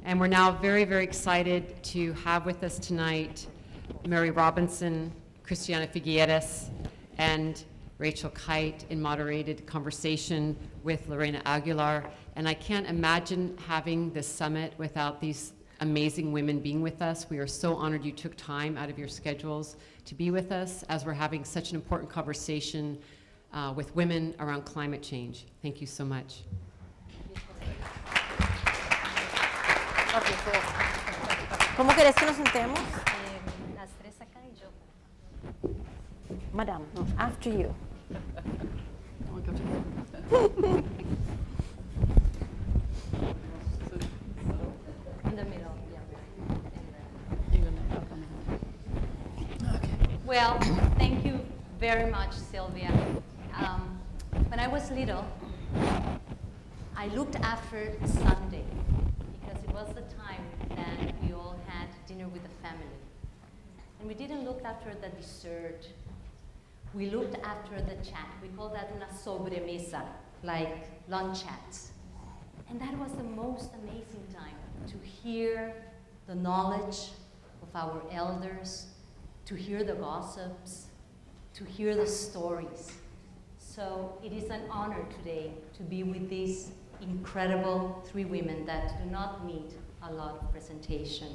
And we're now very, very excited to have with us tonight Mary Robinson, Christiana Figueres, and Rachel Kite in moderated conversation with Lorena Aguilar. And I can't imagine having this summit without these amazing women being with us. We are so honored you took time out of your schedules to be with us as we're having such an important conversation with women around climate change. Thank you so much. ¿Cómo querés que nos sentemos? Las tres acá y yo. Madame, no, after you. In the middle, yeah. Okay. Well, thank you very much, Sylvia. When I was little, I looked after Sunday because it was the time that we all had dinner with the family. And we didn't look after the dessert. We looked after the chat. We call that una sobremesa, like lunch chats. And that was the most amazing time to hear the knowledge of our elders, to hear the gossips, to hear the stories. So it is an honor today to be with these incredible three women that do not need a lot of presentation.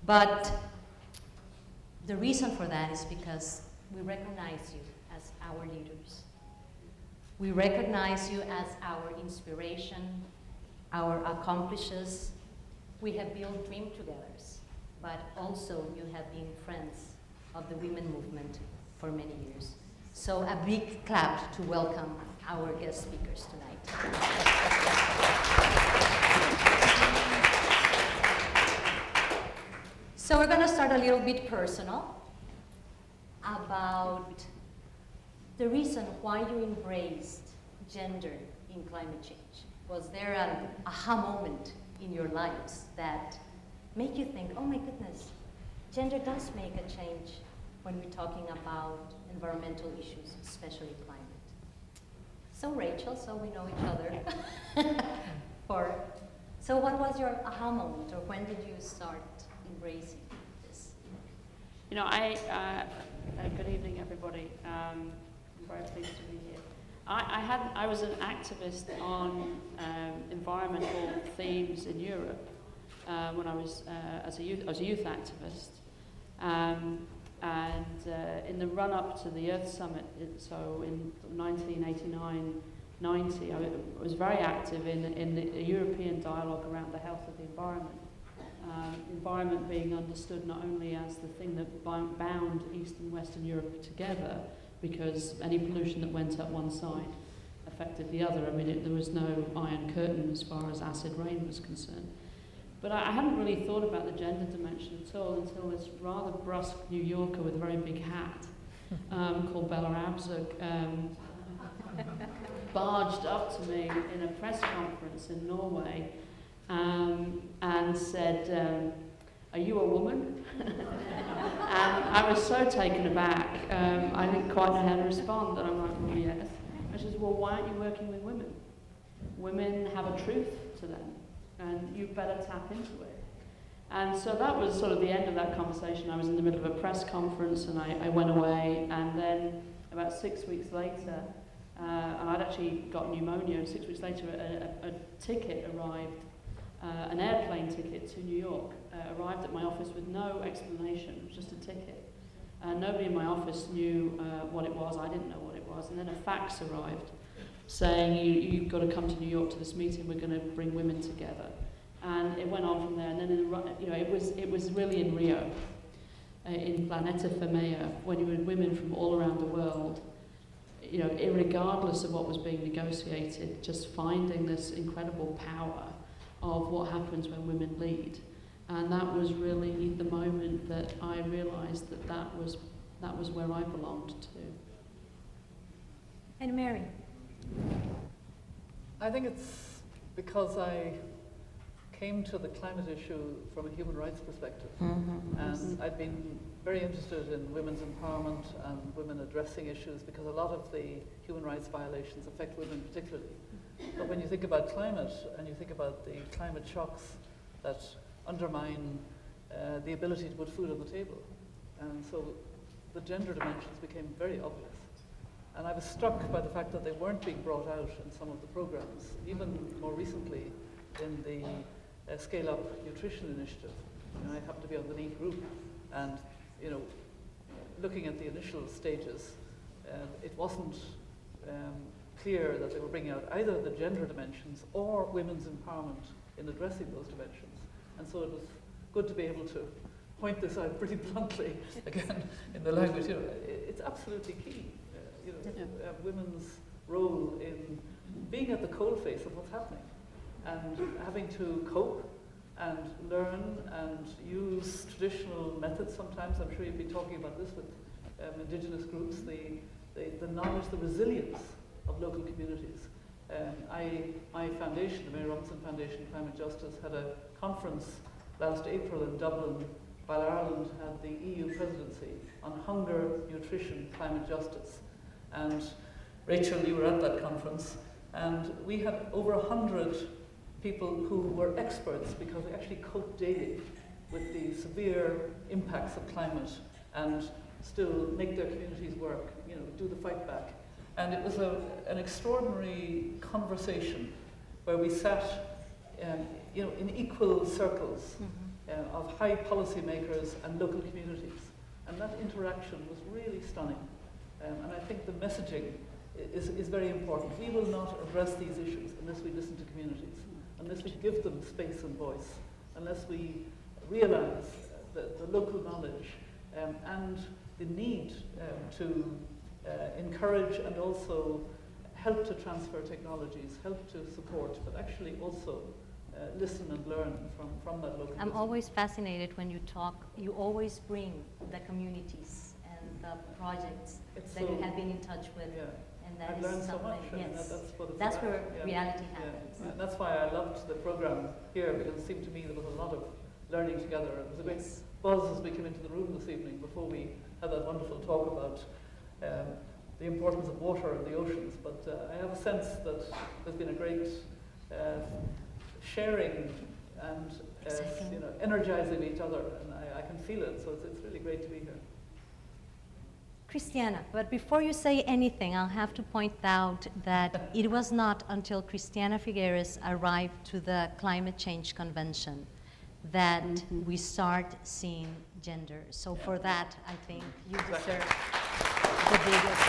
But the reason for that is because we recognize you as our leaders. We recognize you as our inspiration, our accomplishers. We have built dream together, but also you have been friends of the women movement for many years. So a big clap to welcome our guest speakers tonight. So we're going to start a little bit personal about the reason why you embraced gender in climate change. Was there an aha moment in your lives that make you think, oh my goodness, gender does make a change when we're talking about environmental issues, especially climate? So Rachel, so we know each other. So what was your aha moment, or when did you start embracing this? You know, good evening, everybody. I'm very pleased to be here. I was an activist on environmental themes in Europe when I was as a youth activist, and in the run-up to the Earth Summit, so in 1989-90, I was very active in the European dialogue around the health of the environment. Environment being understood not only as the thing that bound East and Western Europe together, because any pollution that went up one side affected the other. I mean, there was no iron curtain as far as acid rain was concerned. But I hadn't really thought about the gender dimension at all until this rather brusque New Yorker with a very big hat called Bella Abzug barged up to me in a press conference in Norway and said, are you a woman? And I was so taken aback, I didn't quite know how to respond, and I'm like, well, yes. And she says, well, why aren't you working with women? Women have a truth to them, and you better tap into it. And so that was sort of the end of that conversation. I was in the middle of a press conference, and I went away, and then about 6 weeks later, and I'd actually got pneumonia, and 6 weeks later a ticket arrived, an airplane ticket to New York, arrived at my office with no explanation. It was just a ticket. Nobody in my office knew what it was. I didn't know what it was. And then a fax arrived saying, you've got to come to New York to this meeting. We're going to bring women together. And it went on from there. And then it was really in Rio, in Planeta Femmea, when you had women from all around the world, regardless of what was being negotiated, just finding this incredible power of what happens when women lead. And that was really the moment that I realized that was where I belonged to. And Mary? I think it's because I came to the climate issue from a human rights perspective. And I've been very interested in women's empowerment and women addressing issues, because a lot of the human rights violations affect women particularly. But when you think about climate and you think about the climate shocks that undermine the ability to put food on the table. And so the gender dimensions became very obvious. And I was struck by the fact that they weren't being brought out in some of the programs, even more recently in the Scale Up Nutrition Initiative. You know, I happen to be on the lead group, and you know, looking at the initial stages, it wasn't clear that they were bringing out either the gender dimensions or women's empowerment in addressing those dimensions. And so it was good to be able to point this out pretty bluntly, again, in the language. You know, it's absolutely key, women's role in being at the coalface of what's happening and having to cope and learn and use traditional methods sometimes. I'm sure you've been talking about this with Indigenous groups, the knowledge, the resilience of local communities. My foundation, the Mary Robinson Foundation Climate Justice, had a conference last April in Dublin while Ireland had the EU presidency on hunger, nutrition, climate justice. And Rachel, you were at that conference, and we had over 100 people who were experts because they actually cope daily with the severe impacts of climate and still make their communities work, you know, do the fight back. And it was an extraordinary conversation where we sat in equal circles of high policymakers and local communities. And that interaction was really stunning. And I think the messaging is very important. We will not address these issues unless we listen to communities, unless we give them space and voice, unless we realize the local knowledge and the need to encourage and also help to transfer technologies, help to support, but actually also listen and learn from that local I'm business. always fascinated when you talk, you always bring the communities and the projects that you have been in touch with. Yeah. And that I've is learned so something, much, and yes. that's what it's That's about. where Yeah. reality Yeah. happens. Yeah. That's why I loved the program here, because it seemed to me there was a lot of learning together. It was a big Yes. buzz as we came into the room this evening before we had that wonderful talk about the importance of water and the oceans. But I have a sense that there's been a great sharing and energizing each other, and I can feel it, so it's really great to be here. Christiana, but before you say anything, I'll have to point out that it was not until Christiana Figueres arrived to the Climate Change Convention that we start seeing gender. So for that, I think you deserve the biggest.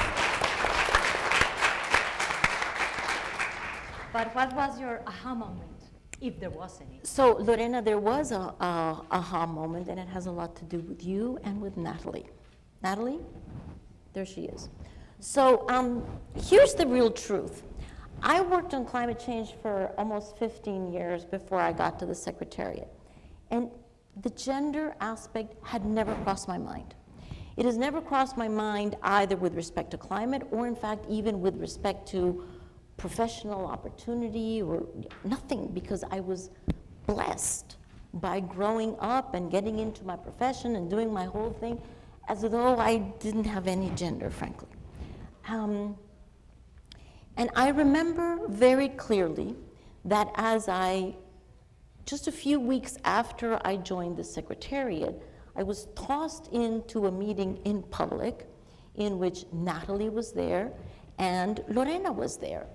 But what was your aha moment, if there was any? So, Lorena, there was a aha moment, and it has a lot to do with you and with Natalie. Natalie? There she is. So here's the real truth. I worked on climate change for almost 15 years before I got to the Secretariat. And the gender aspect had never crossed my mind. It has never crossed my mind either with respect to climate or, in fact, even with respect to professional opportunity or nothing, because I was blessed by growing up and getting into my profession and doing my whole thing as though I didn't have any gender, frankly. And I remember very clearly that just a few weeks after I joined the Secretariat, I was tossed into a meeting in public in which Natalie was there and Lorena was there.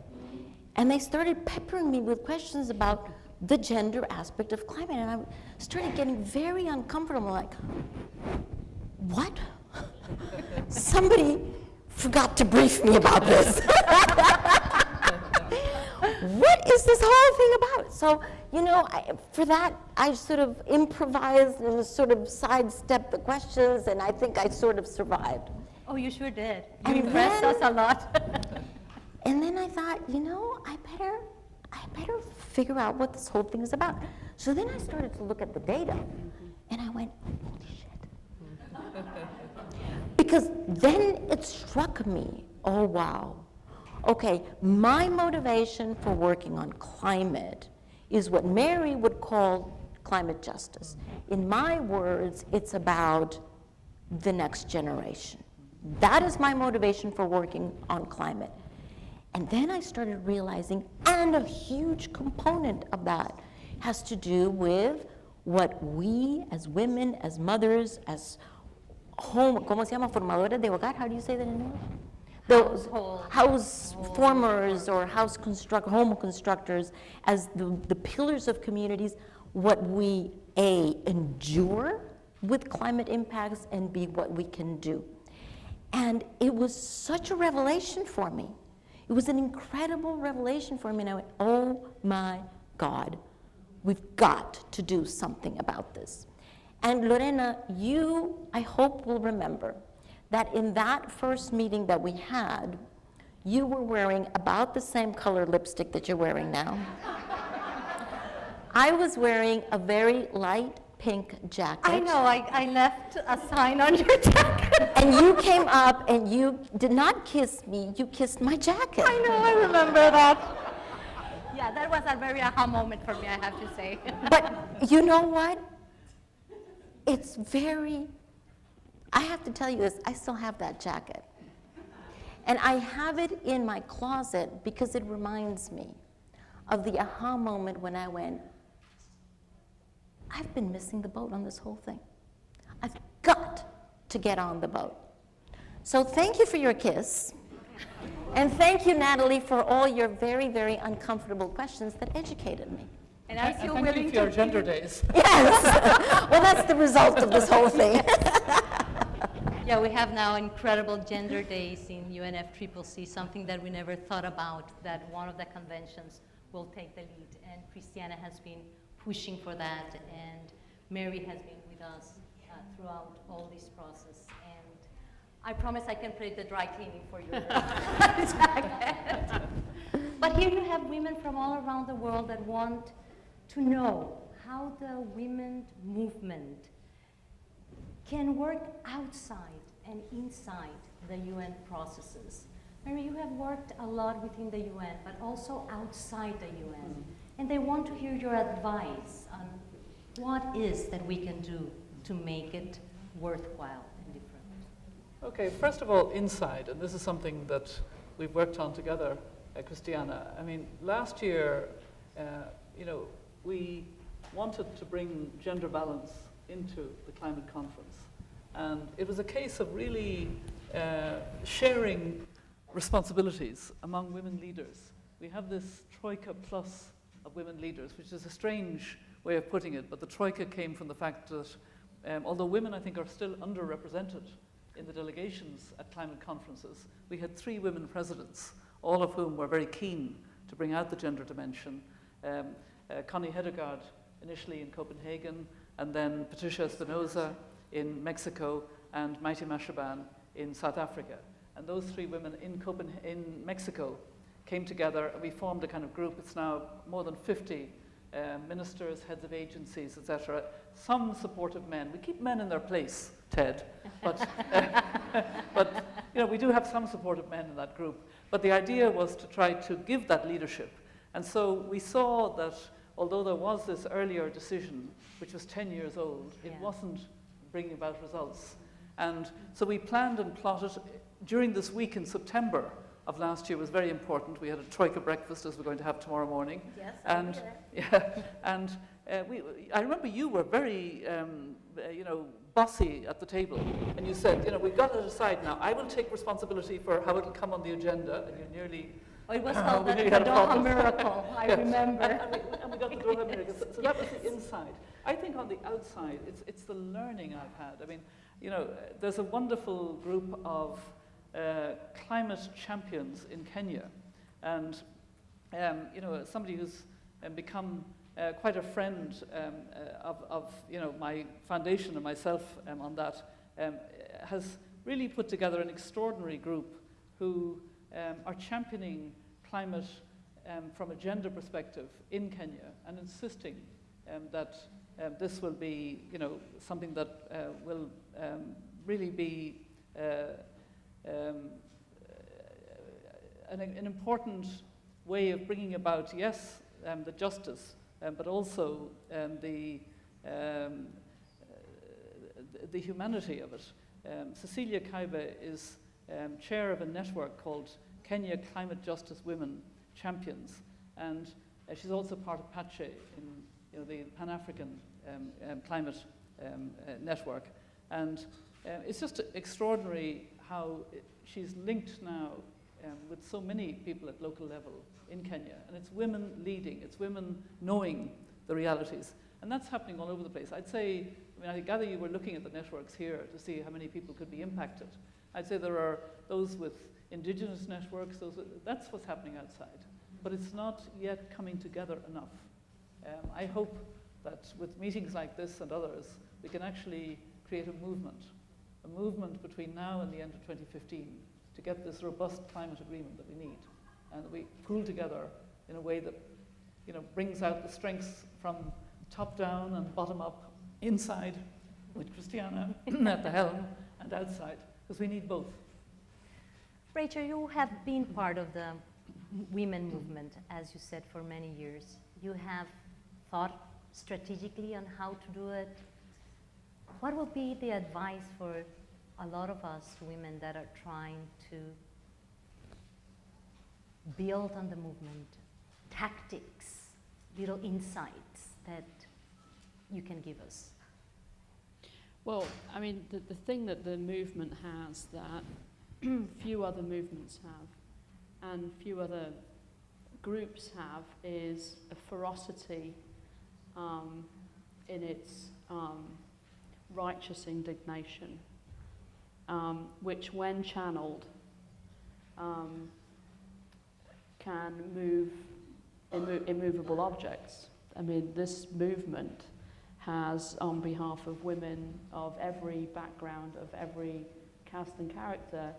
And they started peppering me with questions about the gender aspect of climate. And I started getting very uncomfortable, like, what? Somebody forgot to brief me about this. What is this whole thing about? So, you know, for that, I sort of improvised and sort of sidestepped the questions, and I think I sort of survived. Oh, you sure did. You And impressed then- us a lot. And then I thought, you know, I better figure out what this whole thing is about. So then I started to look at the data, and I went, holy shit. Because then it struck me, oh wow, okay, my motivation for working on climate is what Mary would call climate justice. In my words, it's about the next generation. That is my motivation for working on climate. And then I started realizing, and a huge component of that has to do with what we as women, as mothers, as home, ¿cómo se llama? Formadoras de hogar, how do you say that in English? House formers or home constructors, as the pillars of communities, what we A, endure with climate impacts, and B, what we can do. And it was such a revelation for me. It was an incredible revelation for me, and I went, oh my God, we've got to do something about this. And Lorena, you, I hope, will remember that in that first meeting that we had, you were wearing about the same color lipstick that you're wearing now. I was wearing a very light pink jacket. I know, I left a sign on your jacket. And you came up and you did not kiss me, you kissed my jacket. I know, I remember that. Yeah, that was a very aha moment for me, I have to say. But you know what? It's very, I have to tell you this, I still have that jacket. And I have it in my closet because it reminds me of the aha moment when I went, I've been missing the boat on this whole thing. I've got to get on the boat. So thank you for your kiss. And thank you, Natalie, for all your very, very uncomfortable questions that educated me. And I feel thank willing you for your to gender days. Yes. Well, that's the result of this whole thing. Yeah, we have now incredible gender days in UNFCCC, something that we never thought about, that one of the conventions will take the lead. And Christiana has been pushing for that, and Mary has been with us throughout all this process. And I promise I can put the dry cleaning for you. But here you have women from all around the world that want to know how the women's movement can work outside and inside the UN processes. Mary, you have worked a lot within the UN, but also outside the UN. And they want to hear your advice on what is that we can do to make it worthwhile and different. Okay, first of all, inside, and this is something that we've worked on together, Christiana. I mean, last year, we wanted to bring gender balance into the climate conference. And it was a case of really sharing responsibilities among women leaders. We have this Troika Plus of women leaders, which is a strange way of putting it, but the Troika came from the fact that although women, I think, are still underrepresented in the delegations at climate conferences, we had 3 women presidents, all of whom were very keen to bring out the gender dimension. Connie Hedegaard initially in Copenhagen, and then Patricia Espinosa in Mexico, and Maite Mashaban in South Africa. And those 3 women in Mexico came together, and we formed a kind of group. It's now more than 50 ministers, heads of agencies, etc. Some supportive men. We keep men in their place, Ted, but we do have some supportive men in that group. But the idea was to try to give that leadership. And so we saw that although there was this earlier decision, which was 10 years old, it wasn't bringing about results. And so we planned and plotted. During this week in September of last year was very important. We had a Troika breakfast, as we're going to have tomorrow morning. Yes, I remember you were very, bossy at the table, and you said, we've got to decide now. I will take responsibility for how it'll come on the agenda, and you nearly. It was called the had a Doha problem. Miracle, I remember. And we got the Doha Miracle. So that was the inside. I think on the outside, it's the learning I've had. I mean, there's a wonderful group of climate champions in Kenya, and somebody who's become quite a friend of my foundation and myself on that has really put together an extraordinary group who are championing climate from a gender perspective in Kenya, and insisting that this will be something that will really be an important way of bringing about, yes, the justice, but also the humanity of it. Cecilia Kaibe is chair of a network called Kenya Climate Justice Women Champions, and she's also part of PACHE the Pan-African Climate Network. And it's just extraordinary how she's linked now with so many people at local level in Kenya. And it's women leading, it's women knowing the realities. And that's happening all over the place. I'd say, I gather you were looking at the networks here to see how many people could be impacted. I'd say there are those with indigenous networks, that's what's happening outside. But it's not yet coming together enough. I hope that with meetings like this and others, we can actually create a movement between now and the end of 2015 to get this robust climate agreement that we need. And that we pool together in a way that brings out the strengths from top down and bottom up, inside with Christiana at the helm, and outside, because we need both. Rachel, you have been part of the women movement, as you said, for many years. You have thought strategically on how to do it. What would be the advice for a lot of us women that are trying to build on the movement, tactics, little insights that you can give us? Well, I mean, the thing that the movement has that few other movements have and few other groups have is a ferocity in its righteous indignation, which when channeled can move immovable objects. I mean, this movement has, on behalf of women of every background, of every caste and character,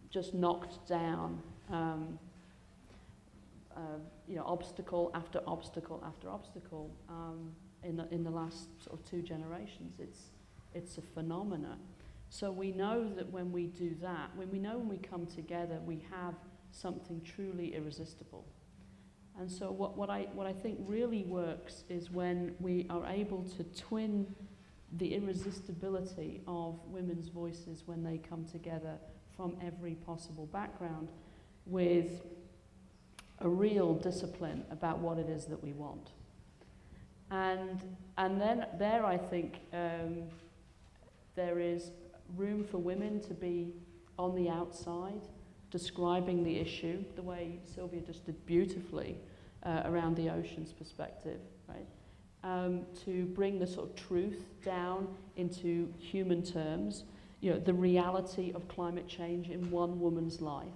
just knocked down obstacle after obstacle after obstacle in the last sort of 2 generations. It's a phenomena. So we know that when we do that, when we come together, we have something truly irresistible. And so what I think really works is when we are able to twin the irresistibility of women's voices when they come together from every possible background with a real discipline about what it is that we want. And then there I think there is room for women to be on the outside, describing the issue, the way Sylvia just did beautifully around the ocean's perspective, right? To bring the sort of truth down into human terms, the reality of climate change in one woman's life.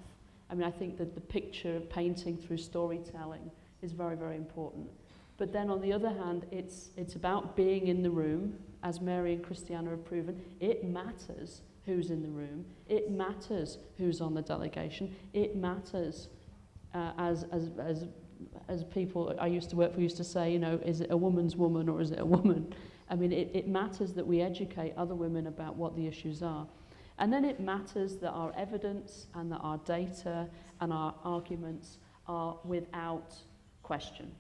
I mean, I think that the picture painting through storytelling is very, very important. But then on the other hand, it's about being in the room, as Mary and Christiana have proven. It matters who's in the room. It matters who's on the delegation. It matters as people I used to work for used to say, is it a woman's woman or is it a woman? I mean, it matters that we educate other women about what the issues are. And then it matters that our evidence and that our data and our arguments are without question.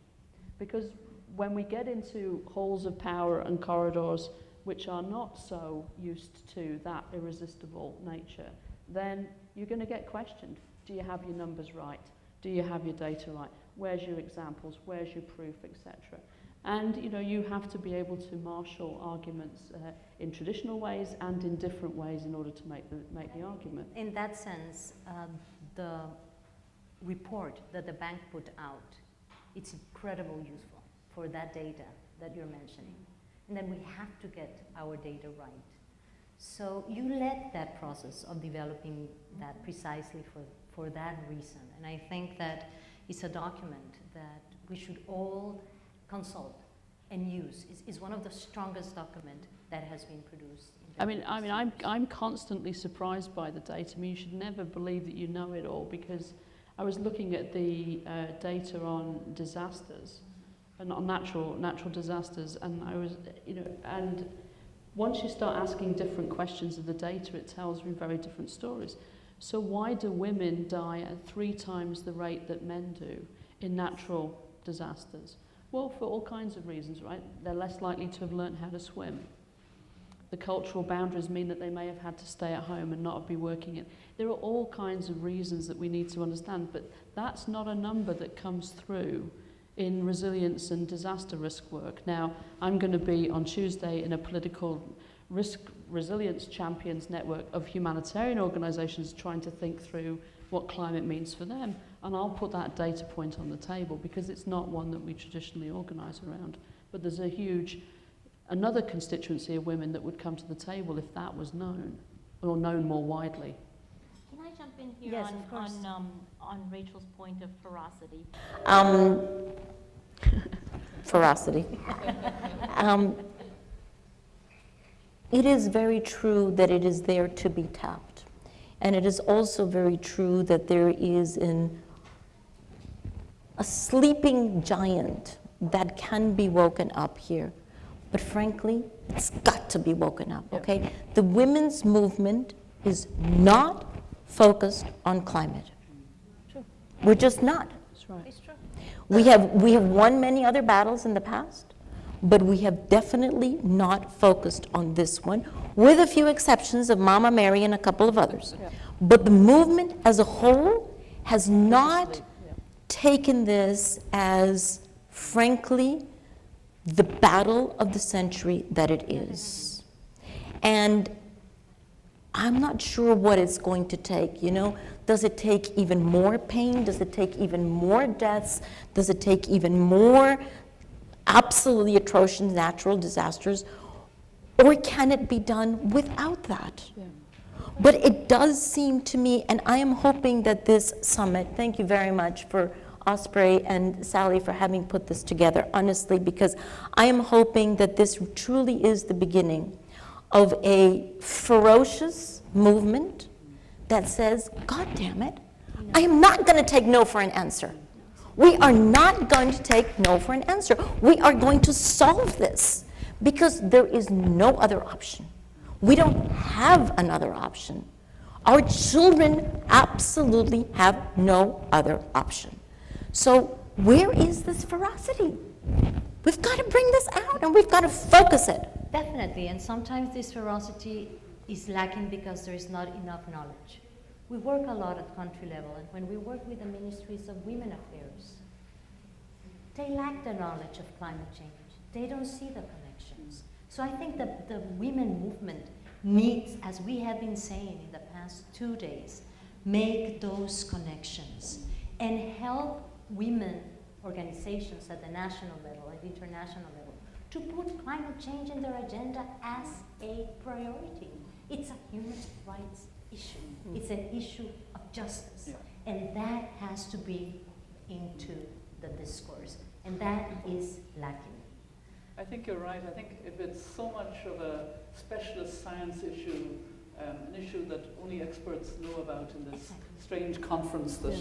Because when we get into halls of power and corridors which are not so used to that irresistible nature, then you're going to get questioned. Do you have your numbers right? Do you have your data right? Where's your examples? Where's your proof, etc.? And you have to be able to marshal arguments in traditional ways and in different ways in order to make the argument. In that sense, the report that the bank put out, it's incredibly useful for that data that you're mentioning. And then we have to get our data right. So you led that process of developing that precisely for that reason. And I think that it's a document that we should all consult and use. It's one of the strongest documents that has been produced. I'm constantly surprised by the data. I mean, you should never believe that you know it all, because I was looking at the data on disasters and on natural disasters, and I was, and once you start asking different questions of the data, it tells you very different stories. So why do women die at 3 times the rate that men do in natural disasters? Well, for all kinds of reasons, right? They're less likely to have learned how to swim. The cultural boundaries mean that they may have had to stay at home and not be working it. There are all kinds of reasons that we need to understand, but that's not a number that comes through in resilience and disaster risk work. Now, I'm going to be on Tuesday in a political risk resilience champions network of humanitarian organisations trying to think through what climate means for them. And I'll put that data point on the table because it's not one that we traditionally organise around. But there's another constituency of women that would come to the table if that was known, or known more widely. Can I jump in here Yes, of course. on Rachel's point of ferocity? Ferocity. It is very true that it is there to be tapped. And it is also very true that there is a sleeping giant that can be woken up here. But frankly, it's got to be woken up, okay? The women's movement is not focused on climate. Sure. We're just not. That's right. It's true. We have won many other battles in the past, but we have definitely not focused on this one, with a few exceptions of Mama Mary and a couple of others. Yeah. But the movement as a whole has not taken this as, frankly, the battle of the century that it is. And I'm not sure what it's going to take, you know? Does it take even more pain? Does it take even more deaths? Does it take even more absolutely atrocious natural disasters? Or can it be done without that? Yeah. But it does seem to me, and I am hoping that this summit, thank you very much for Osprey and Sally for having put this together, honestly, because I am hoping that this truly is the beginning of a ferocious movement that says, God damn it, I am not going to take no for an answer. We are not going to take no for an answer. We are going to solve this because there is no other option. We don't have another option. Our children absolutely have no other option. So where is this ferocity? We've got to bring this out and we've got to focus it. Definitely, and sometimes this ferocity is lacking because there is not enough knowledge. We work a lot at country level, and when we work with the ministries of women affairs, they lack the knowledge of climate change. They don't see the connections. So I think that the women movement needs, as we have been saying in the past 2 days, make those connections and help women organizations at the national level and international level to put climate change in their agenda as a priority. It's a human rights issue. It's an issue of justice. Yeah. And that has to be into the discourse. And that is lacking. I think you're right. I think if it's so much of a specialist science issue, an issue that only experts know about in this strange conference that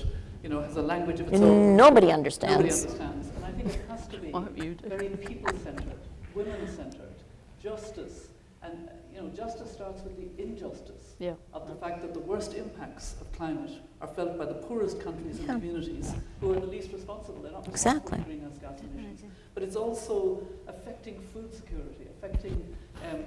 has a language of its own. Nobody understands. Nobody understands. And I think it has to be I hope you do. very people-centered, women-centered, justice. And justice starts with the injustice of the fact that the worst impacts of climate are felt by the poorest countries and communities who are the least responsible. They're not responsible for greenhouse gas emissions. But it's also affecting food security, affecting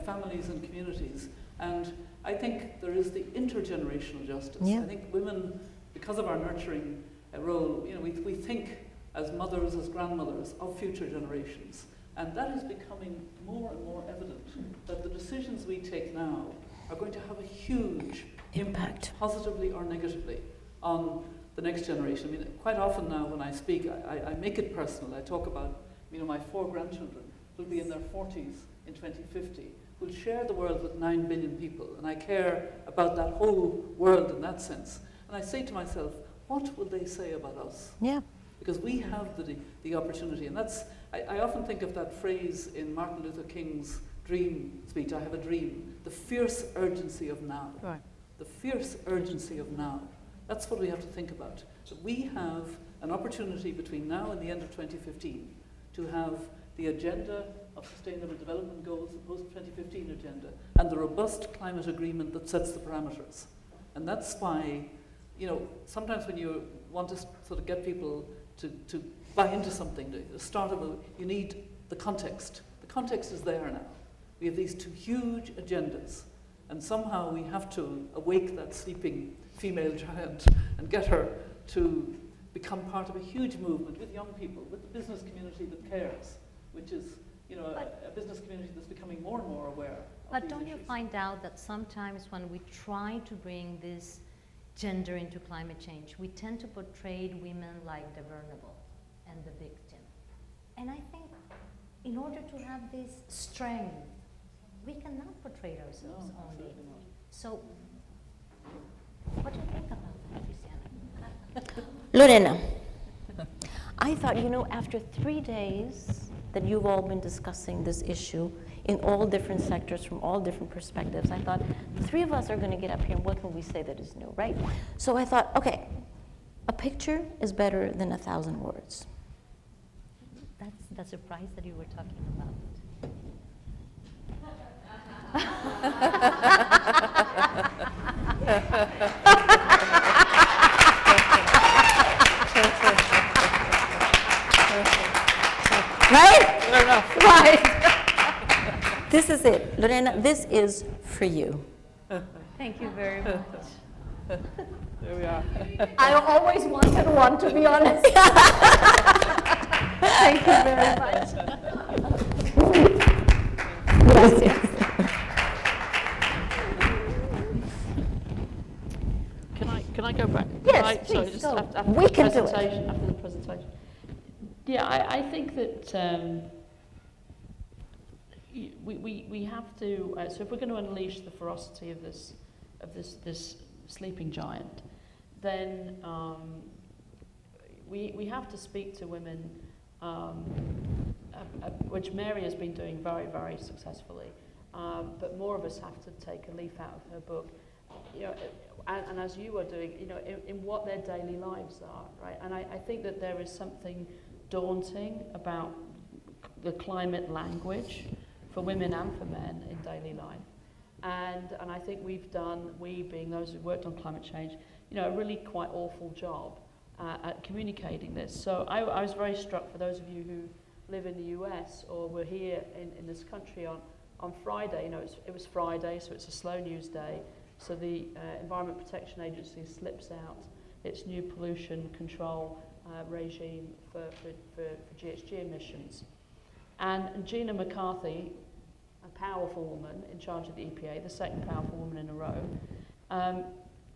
families and communities. And I think there is the intergenerational justice. Yeah. I think women, because of our nurturing role, we think as mothers, as grandmothers of future generations. And that is becoming more and more evident, that the decisions we take now are going to have a huge impact, positively or negatively, on the next generation. I mean, quite often now when I speak, I make it personal. I talk about, my 4 grandchildren who'll be in their 40s in 2050, who'll share the world with 9 billion people. And I care about that whole world in that sense. And I say to myself, what will they say about us? Yeah. Because we have the opportunity, and that's, I often think of that phrase in Martin Luther King's dream speech, I have a dream, the fierce urgency of now. Right. The fierce urgency of now. That's what we have to think about. So we have an opportunity between now and the end of 2015 to have the agenda of Sustainable Development Goals, the post-2015 agenda, and the robust climate agreement that sets the parameters. And that's why, sometimes when you want to sort of get people to buy into something, to start a move, you need the context. The context is there now. We have these 2 huge agendas, and somehow we have to awake that sleeping female giant and get her to become part of a huge movement with young people, with the business community that cares, which is, you know, a business community that's becoming more and more aware of But these don't you issues. find out that sometimes when we try to bring this gender into climate change, we tend to portray women like the vulnerable and the victim. And I think in order to have this strength, we cannot portray ourselves No, only. absolutely not. So, what do you think about that, Christiana? Lorena, I thought, you know, after 3 days that you've all been discussing this issue in all different sectors from all different perspectives, I thought the three of us are going to get up here and what can we say that is new, right? So I thought, okay, a picture is better than 1,000 words. That's the surprise that you were talking about. Right? Right. This is it. Lorena, this is for you. Thank you very much. There we are. I always wanted one, to be honest. Thank you very much. Can I go back? Yes, Sorry, please, just go. after We the can do it. presentation, after the presentation. Yeah, I think that we have to. So if we're going to unleash the ferocity of this sleeping giant, then we have to speak to women, which Mary has been doing very, very successfully. But more of us have to take a leaf out of her book, you know, and as you are doing, you know, in what their daily lives are, right? And I think that there is something daunting about the climate language for women and for men in daily life. And I think we've done, we being those who've worked on climate change, you know, a really quite awful job at communicating this. So I was very struck, for those of you who live in the US or were here in this country on Friday. You know, it was Friday, so it's a slow news day. So the Environment Protection Agency slips out its new pollution control regime for GHG emissions. And Gina McCarthy, a powerful woman in charge of the EPA, the second powerful woman in a row,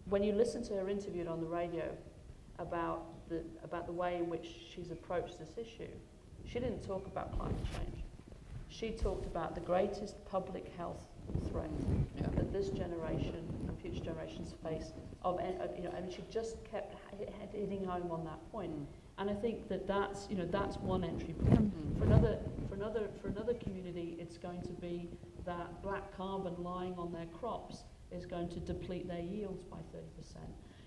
when you listen to her interviewed on the radio about the way in which she's approached this issue, she didn't talk about climate change. She talked about the greatest public health threat that this generation and future generations face. You know, and she just kept hitting home on that point. And I think that's one entry point. For another community, it's going to be that black carbon lying on their crops is going to deplete their yields by 30%.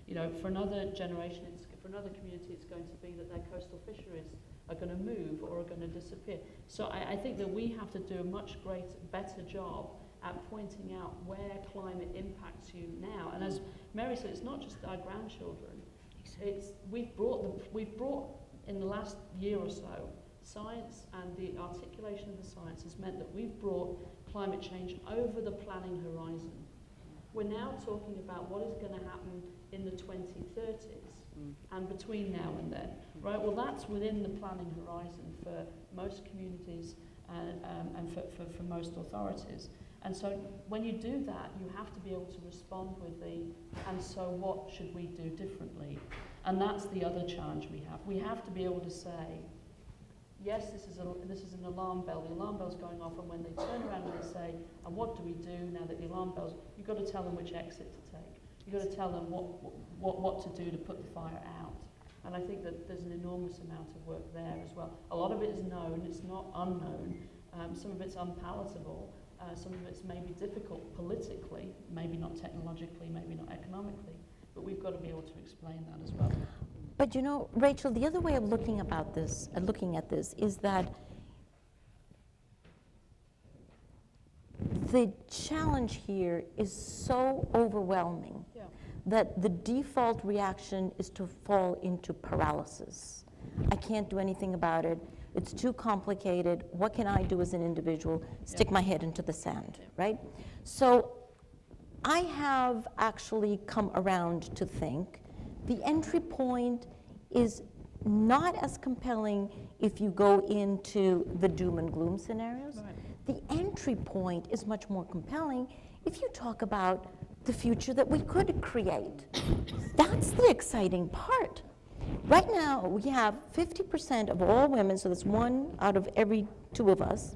You know, for another generation, for another community, it's going to be that their coastal fisheries are going to move or are going to disappear. So I think that we have to do a much better job at pointing out where climate impacts you now. And as Mary said, it's not just our grandchildren. We've brought in the last year or so, science and the articulation of the science has meant that we've brought climate change over the planning horizon. We're now talking about what is going to happen in the 2030s and between now and then, right? Well, that's within the planning horizon for most communities and for most authorities. And so when you do that, you have to be able to respond with and so what should we do differently? And that's the other challenge we have. We have to be able to say, yes, this is an alarm bell. The alarm bell's going off, and when they turn around and they say, and what do we do now that the alarm bell's, you've got to tell them which exit to take. You've got to tell them what to do to put the fire out. And I think that there's an enormous amount of work there as well. A lot of it is known, it's not unknown. Some of it's unpalatable. Some of it's maybe difficult politically, maybe not technologically, maybe not economically, but we've got to be able to explain that as well. But you know, Rachel, the other way of looking at this is that the challenge here is so overwhelming that the default reaction is to fall into paralysis. I can't do anything about it. It's too complicated. What can I do as an individual? Stick my head into the sand, right? So I have actually come around to think the entry point is not as compelling if you go into the doom and gloom scenarios. The entry point is much more compelling if you talk about the future that we could create. That's the exciting part. Right now, we have 50% of all women, so that's 1 out of every 2 of us,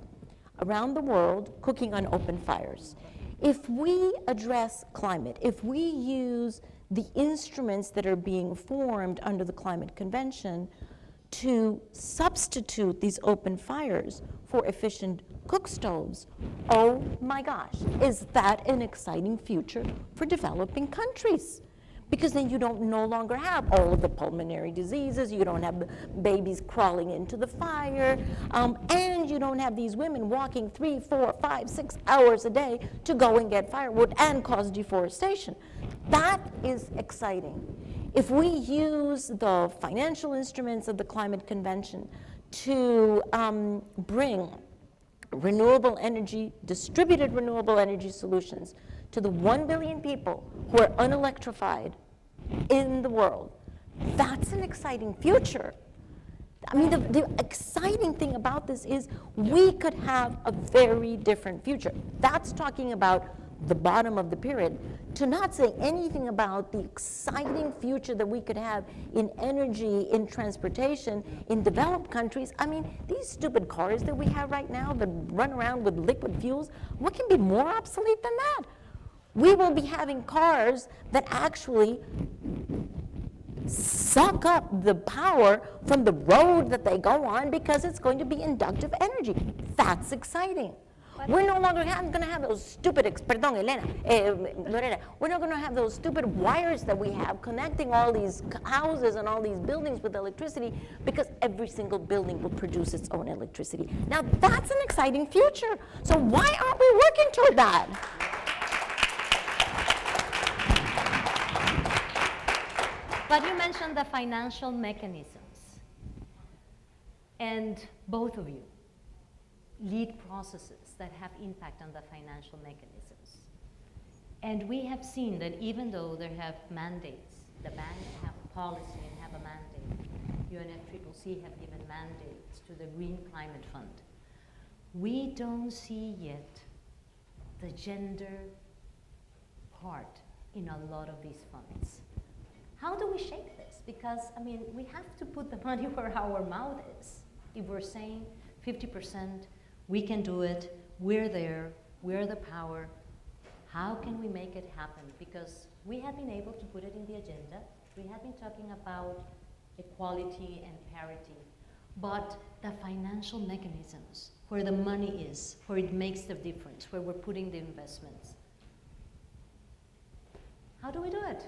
around the world cooking on open fires. If we address climate, if we use the instruments that are being formed under the Climate Convention to substitute these open fires for efficient cook stoves, oh my gosh, is that an exciting future for developing countries? Because then you don't no longer have all of the pulmonary diseases, you don't have the babies crawling into the fire, and you don't have these women walking 3, 4, 5, 6 hours a day to go and get firewood and cause deforestation. That is exciting. If we use the financial instruments of the Climate Convention to bring renewable energy, distributed renewable energy solutions to the 1 billion people who are unelectrified in the world, that's an exciting future. I mean, the exciting thing about this is we could have a very different future. That's talking about the bottom of the pyramid. To not say anything about the exciting future that we could have in energy, in transportation, in developed countries. I mean, these stupid cars that we have right now that run around with liquid fuels, what can be more obsolete than that? We will be having cars that actually suck up the power from the road that they go on because it's going to be inductive energy. That's exciting. We're no longer going to have those stupid, perdón, Elena, Lorena, we're not going to have those stupid wires that we have connecting all these houses and all these buildings with electricity because every single building will produce its own electricity. Now that's an exciting future. So why aren't we working toward that? But you mentioned the financial mechanisms, and both of you lead processes that have impact on the financial mechanisms. And we have seen that even though there have mandates, the banks have a policy and have a mandate, UNFCCC have given mandates to the Green Climate Fund, we don't see yet the gender part in a lot of these funds. How do we shake this? Because, I mean, we have to put the money where our mouth is. If we're saying 50%, we can do it, we're there, we're the power, how can we make it happen? Because we have been able to put it in the agenda. We have been talking about equality and parity, but the financial mechanisms, where the money is, where it makes the difference, where we're putting the investments. How do we do it?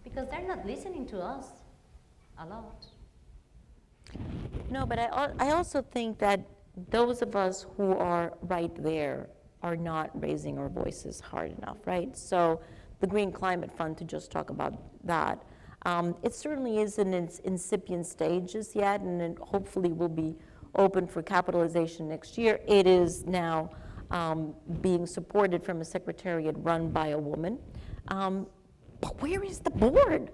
Because they're not listening to us a lot. No, but I also think that those of us who are right there are not raising our voices hard enough, right? So the Green Climate Fund, to just talk about that, it certainly is in its incipient stages yet, and it hopefully will be open for capitalization next year. It is now being supported from a secretariat run by a woman. But where is the board?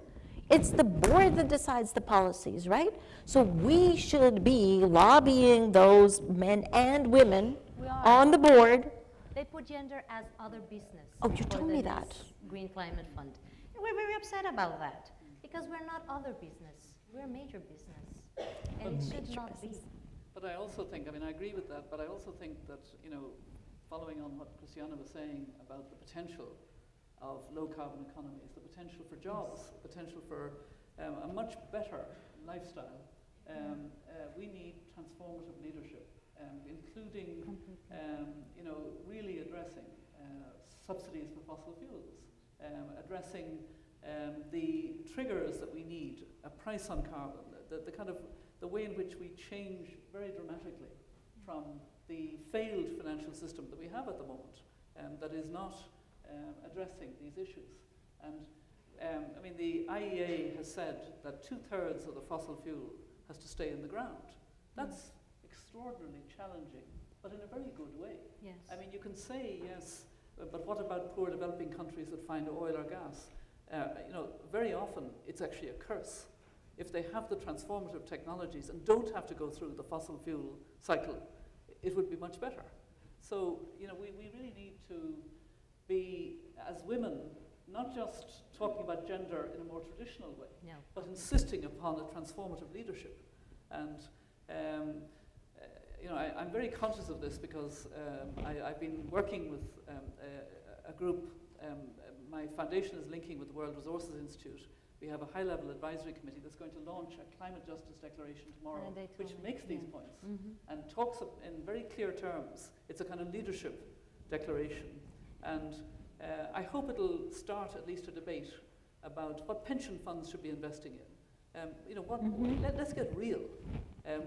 It's the board that decides the policies, right? So we should be lobbying those men and women on the board. They put gender as other business. Oh, you told me that. Green Climate Fund. And we're very upset about that because we're not other business. We're a major business. And it should not be. But I also think, I mean, I agree with that, but I also think that, you know, following on what Christiana was saying about the potential of low-carbon economies, the potential for jobs, the potential for a much better lifestyle. We need transformative leadership, including, you know, really addressing subsidies for fossil fuels, addressing the triggers that we need, a price on carbon, the kind of the way in which we change very dramatically from the failed financial system that we have at the moment, that is not addressing these issues. And I mean, the IEA has said that 2/3 of the fossil fuel has to stay in the ground. That's extraordinarily challenging, but in a very good way. Yes. I mean, you can say, yes, but what about poor developing countries that find oil or gas? You know, very often it's actually a curse if they have the transformative technologies and don't have to go through the fossil fuel cycle, it would be much better. So, you know, we really need to be, as women, not just talking about gender in a more traditional way, No. but insisting upon a transformative leadership. And you know, I'm very conscious of this because I've been working with a group. My foundation is linking with the World Resources Institute. We have a high-level advisory committee that's going to launch a climate justice declaration tomorrow, which makes these points and talks in very clear terms. It's a kind of leadership declaration. And I hope it'll start at least a debate about what pension funds should be investing in. You know, let's get real.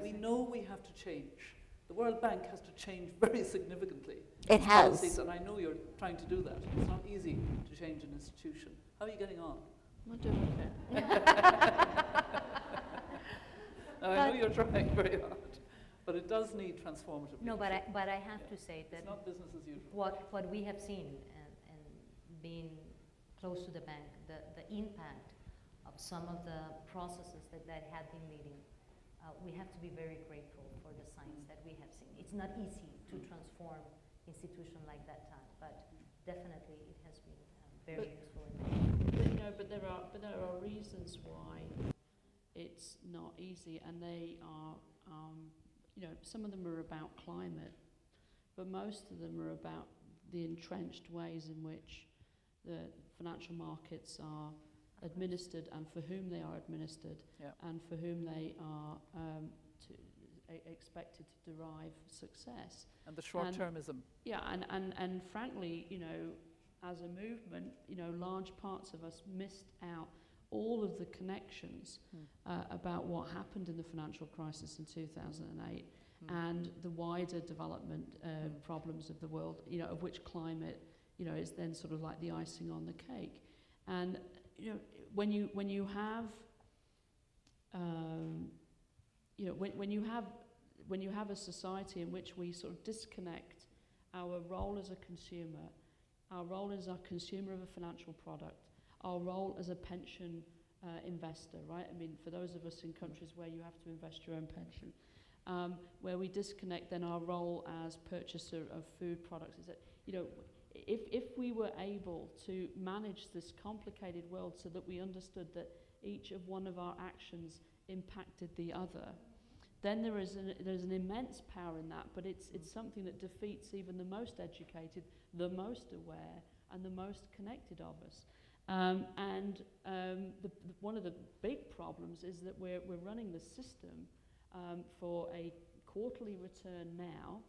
We know we have to change. The World Bank has to change very significantly. It has. Policies, and I know you're trying to do that. It's not easy to change an institution. How are you getting on? I'm doing okay. I know you're trying very hard, but it does need transformative. No, leadership. but I have to say that It's not business as usual. what we have seen and being close to the bank, the impact of some of the processes that had been leading, we have to be very grateful for the signs that we have seen. It's not easy to transform institution like that time, but definitely it has been very useful. But there are reasons why it's not easy, and they are, you know, some of them are about climate, but most of them are about the entrenched ways in which the financial markets are administered and for whom they are administered, and for whom they are expected to derive success. And the short-termism. And frankly, you know, as a movement, you know, large parts of us missed out all of the connections about what happened in the financial crisis in 2008 and the wider development problems of the world, you know, of which climate, you know, is then sort of like the icing on the cake. And you know, when you have you know, when you have a society in which we sort of disconnect our role as a consumer, our role as a consumer of a financial product, our role as a pension investor, right? I mean, for those of us in countries where you have to invest your own pension, where we disconnect then our role as purchaser of food products, is that, you know, if we were able to manage this complicated world so that we understood that each of one of our actions impacted the other, then there's an immense power in that, but it's something that defeats even the most educated, the most aware, and the most connected of us. One of the big problems is that we're running the system for a quarterly return now,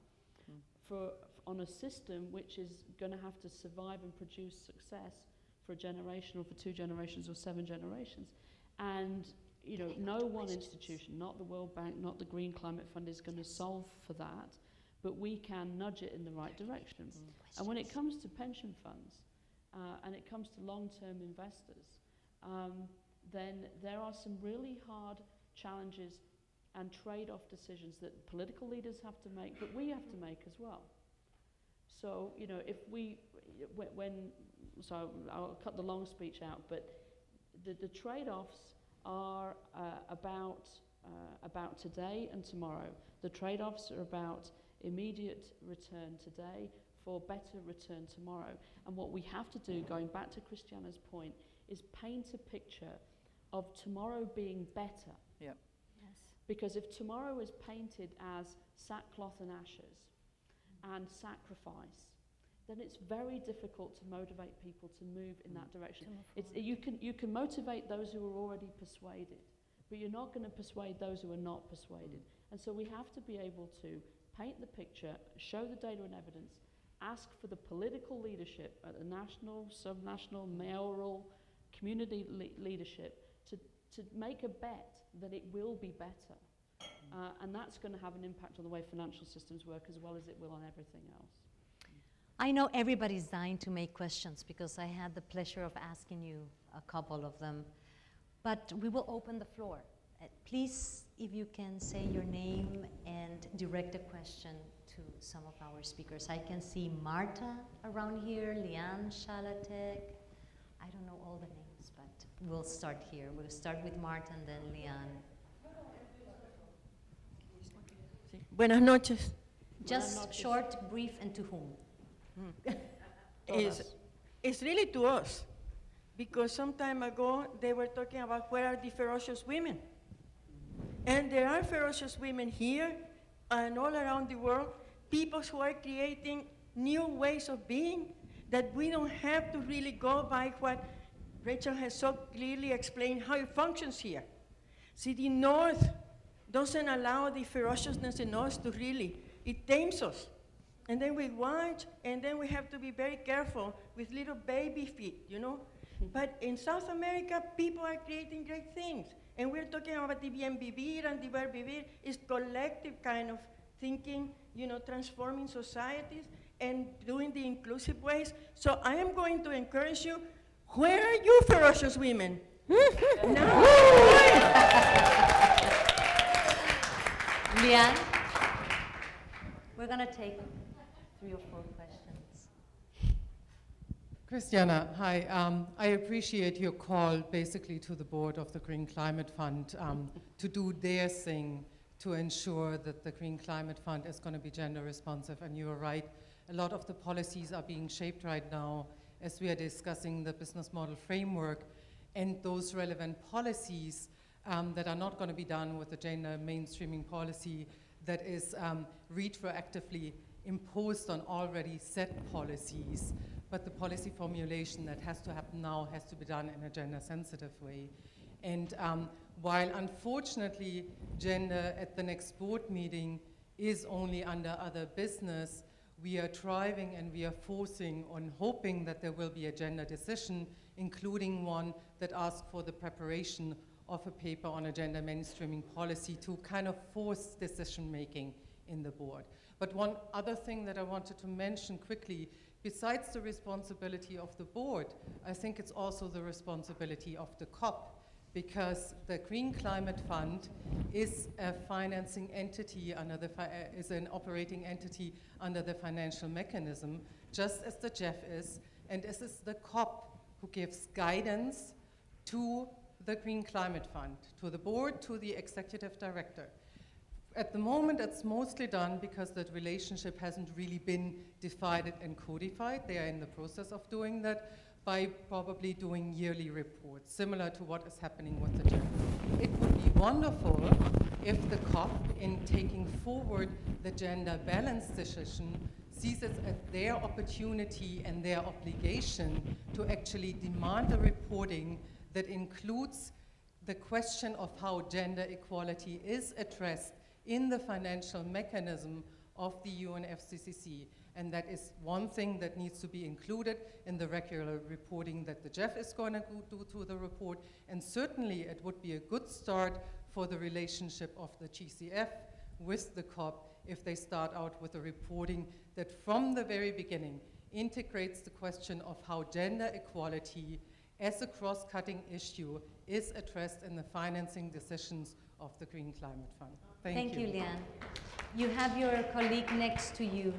on a system which is going to have to survive and produce success for a generation or for 2 generations or 7 generations. And you know, no one institution, not the World Bank, not the Green Climate Fund, is going to solve for that, but we can nudge it in the right direction. And when it comes to pension funds, and it comes to long-term investors, then there are some really hard challenges and trade-off decisions that political leaders have to make, but we have to make as well. So, you know, if so I'll cut the long speech out, but the trade-offs are about today and tomorrow. The trade-offs are about immediate return today for better return tomorrow. And what we have to do, going back to Christiana's point, is paint a picture of tomorrow being better. Yeah. Yes. Because if tomorrow is painted as sackcloth and ashes and sacrifice, then it's very difficult to motivate people to move in that direction. You can motivate those who are already persuaded, but you're not going to persuade those who are not persuaded. And so we have to be able to paint the picture, show the data and evidence, ask for the political leadership at the national, subnational, mayoral, community leadership to make a bet that it will be better. And that's going to have an impact on the way financial systems work as well as it will on everything else. I know everybody's dying to make questions because I had the pleasure of asking you a couple of them, but we will open the floor. Please, if you can say your name and direct a question to some of our speakers. I can see Marta around here, Liane Shalatek. I don't know all the names, but we'll start here. We'll start with Marta and then Leanne. Buenas noches. Just short, brief, and to whom? It's really to us, because some time ago they were talking about where are the ferocious women. And there are ferocious women here and all around the world, people who are creating new ways of being, that we don't have to really go by what Rachel has so clearly explained how it functions here. See, the North doesn't allow the ferociousness in us to really, it tames us. And then we watch, and then we have to be very careful with little baby feet, you know? But in South America, people are creating great things. And we're talking about the bien vivir and the ver vivir is collective kind of thinking, you know, transforming societies and doing the inclusive ways. So I am going to encourage you, where are you ferocious women? Now. Leanne, we're going to take 3 or 4 questions. Christiana, hi. I appreciate your call basically to the board of the Green Climate Fund to do their thing to ensure that the Green Climate Fund is going to be gender responsive. And you are right, a lot of the policies are being shaped right now as we are discussing the business model framework, and those relevant policies that are not going to be done with the gender mainstreaming policy that is retroactively imposed on already set policies, but the policy formulation that has to happen now has to be done in a gender-sensitive way. And while unfortunately gender at the next board meeting is only under other business, we are driving and we are forcing on hoping that there will be a gender decision, including one that asks for the preparation of a paper on a gender mainstreaming policy to kind of force decision-making in the board. But one other thing that I wanted to mention quickly, besides the responsibility of the board, I think it's also the responsibility of the COP, because the Green Climate Fund is a financing entity under the is an operating entity under the financial mechanism, just as the GEF is, and this is the COP who gives guidance to the Green Climate Fund, to the board, to the executive director. At the moment, it's mostly done because that relationship hasn't really been defined and codified. They are in the process of doing that by probably doing yearly reports, similar to what is happening with the GEF. It would be wonderful if the COP, in taking forward the gender balance decision, sees it as their opportunity and their obligation to actually demand a reporting that includes the question of how gender equality is addressed in the financial mechanism of the UNFCCC. And that is one thing that needs to be included in the regular reporting that the GEF is going to do to the report. And certainly it would be a good start for the relationship of the GCF with the COP if they start out with a reporting that from the very beginning integrates the question of how gender equality as a cross-cutting issue is addressed in the financing decisions of the Green Climate Fund. Thank you. Thank you, Leanne. You have your colleague next to you.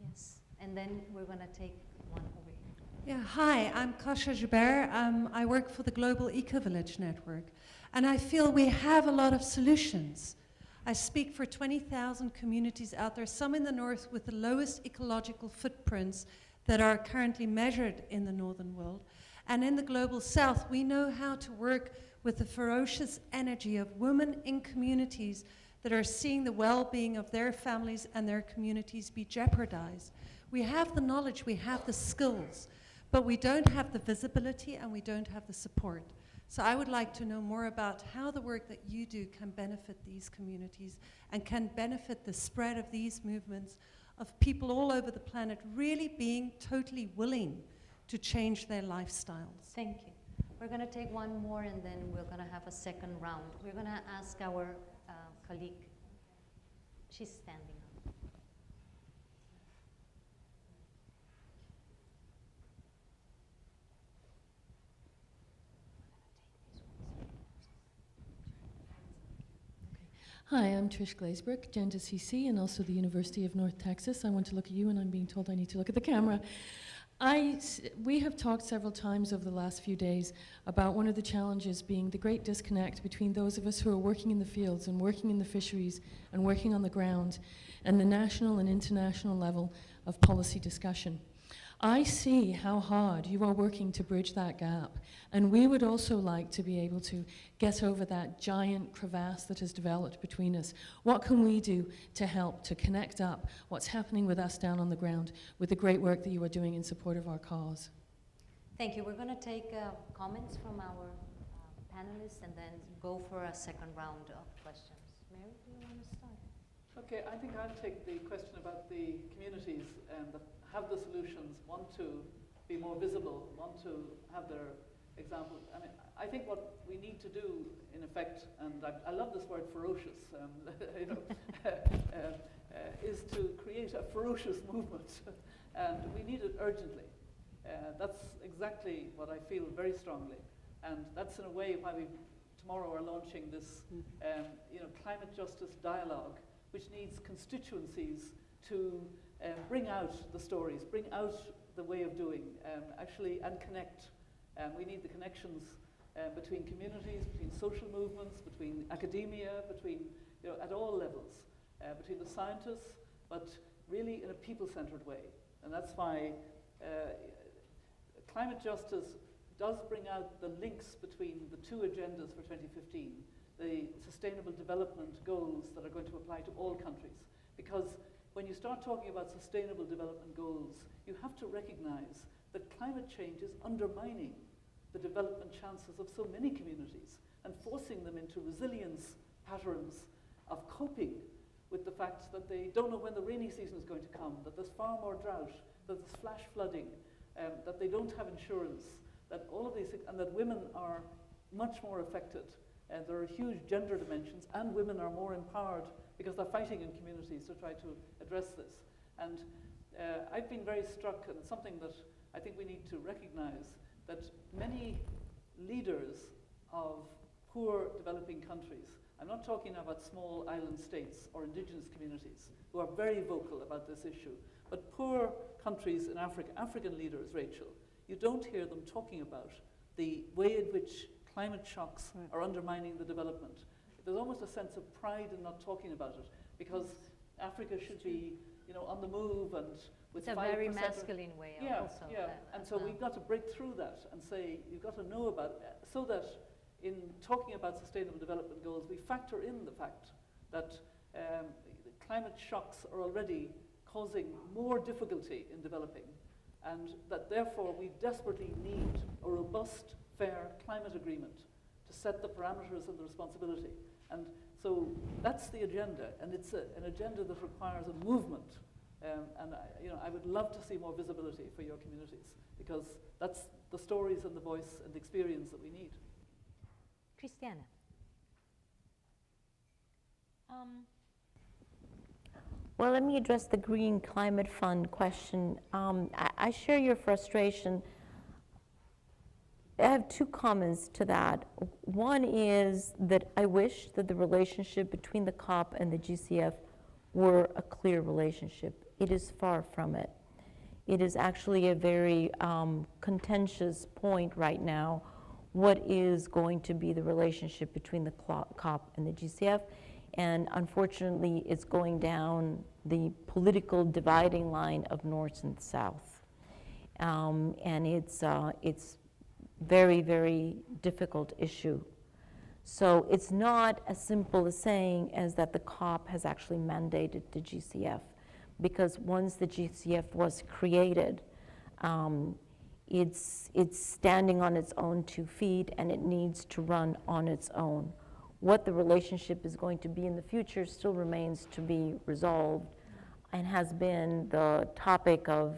Yes, and then we're going to take one over here. Yeah, hi, I'm Kasia Joubert. I work for the Global Eco-Village Network, and I feel we have a lot of solutions. I speak for 20,000 communities out there, some in the north with the lowest ecological footprints that are currently measured in the northern world. And in the global south, we know how to work with the ferocious energy of women in communities that are seeing the well-being of their families and their communities be jeopardized. We have the knowledge, we have the skills, but we don't have the visibility and we don't have the support. So I would like to know more about how the work that you do can benefit these communities and can benefit the spread of these movements of people all over the planet really being totally willing to change their lifestyles. Thank you. We're going to take one more and then we're going to have a second round. We're going to ask our colleague. She's standing up. Hi, I'm Trish Glazebrook, Gender CC, and also the University of North Texas. I want to look at you, and I'm being told I need to look at the camera. We have talked several times over the last few days about one of the challenges being the great disconnect between those of us who are working in the fields and working in the fisheries and working on the ground and the national and international level of policy discussion. I see how hard you are working to bridge that gap, and we would also like to be able to get over that giant crevasse that has developed between us. What can we do to help to connect up what's happening with us down on the ground with the great work that you are doing in support of our cause? Thank you. We're going to take comments from our panelists and then go for a second round of questions. Mary, do you want to start? Okay, I think I'll take the question about the communities that have the solutions, want to be more visible, want to have their example. I mean, I think what we need to do, in effect, and I love this word ferocious, you know, is to create a ferocious movement, and we need it urgently. That's exactly what I feel very strongly, and that's in a way why we tomorrow are launching this, you know, climate justice dialogue, which needs constituencies to bring out the stories, bring out the way of doing, actually, and connect. We need the connections between communities, between social movements, between academia, between, you know, at all levels, between the scientists, but really in a people-centered way. And that's why climate justice does bring out the links between the two agendas for 2015, the Sustainable Development Goals that are going to apply to all countries. Because when you start talking about Sustainable Development Goals, you have to recognize that climate change is undermining the development chances of so many communities and forcing them into resilience patterns of coping with the fact that they don't know when the rainy season is going to come, that there's far more drought, that there's flash flooding, that they don't have insurance, that all of these things, and that women are much more affected. There are huge gender dimensions, and women are more empowered because they're fighting in communities to try to address this. And I've been very struck, and it's something that I think we need to recognize, that many leaders of poor developing countries, I'm not talking about small island states or indigenous communities who are very vocal about this issue, but poor countries in Africa, African leaders, Rachel, you don't hear them talking about the way in which climate shocks are undermining the development. There's almost a sense of pride in not talking about it, because Africa should be, you know, on the move and with 5%. It's a very masculine way also. Yeah, and so we've got to break through that and say, you've got to know about it, so that in talking about Sustainable Development Goals, we factor in the fact that climate shocks are already causing more difficulty in developing, and that therefore we desperately need a robust, fair climate agreement to set the parameters and the responsibility. And so that's the agenda, and it's an agenda that requires a movement. And I would love to see more visibility for your communities, because that's the stories and the voice and the experience that we need. Christiana. Well, let me address the Green Climate Fund question. I share your frustration. I have two comments to that. One is that I wish that the relationship between the COP and the GCF were a clear relationship. It is far from it. It is actually a very contentious point right now. What is going to be the relationship between the COP and the GCF? And unfortunately, it's going down the political dividing line of North and South. And it's very, very difficult issue. So it's not as simple as saying as that the COP has actually mandated the GCF, because once the GCF was created, it's standing on its own 2 feet, and it needs to run on its own. What the relationship is going to be in the future still remains to be resolved, and has been the topic of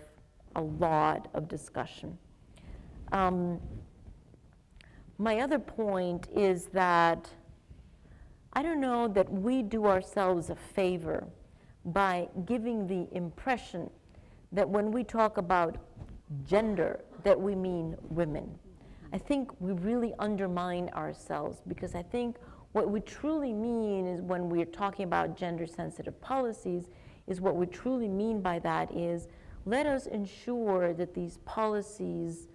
a lot of discussion. My other point is that I don't know that we do ourselves a favor by giving the impression that when we talk about gender, that we mean women. I think we really undermine ourselves, because I think what we truly mean is, when we're talking about gender-sensitive policies, is what we truly mean by that is let us ensure that these policies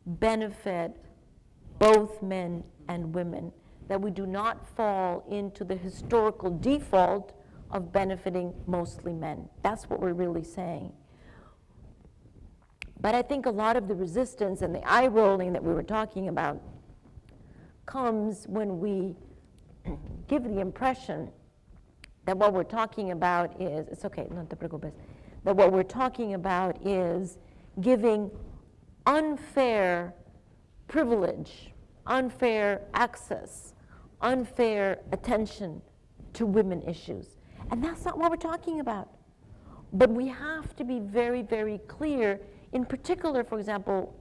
benefit both men and women, that we do not fall into the historical default of benefiting mostly men. That's what we're really saying. But I think a lot of the resistance and the eye rolling that we were talking about comes when we give the impression that what we're talking about is, it's okay, no te preocupes, that what we're talking about is giving unfair privilege, unfair access, unfair attention to women issues. And that's not what we're talking about. But we have to be very, very clear, in particular, for example,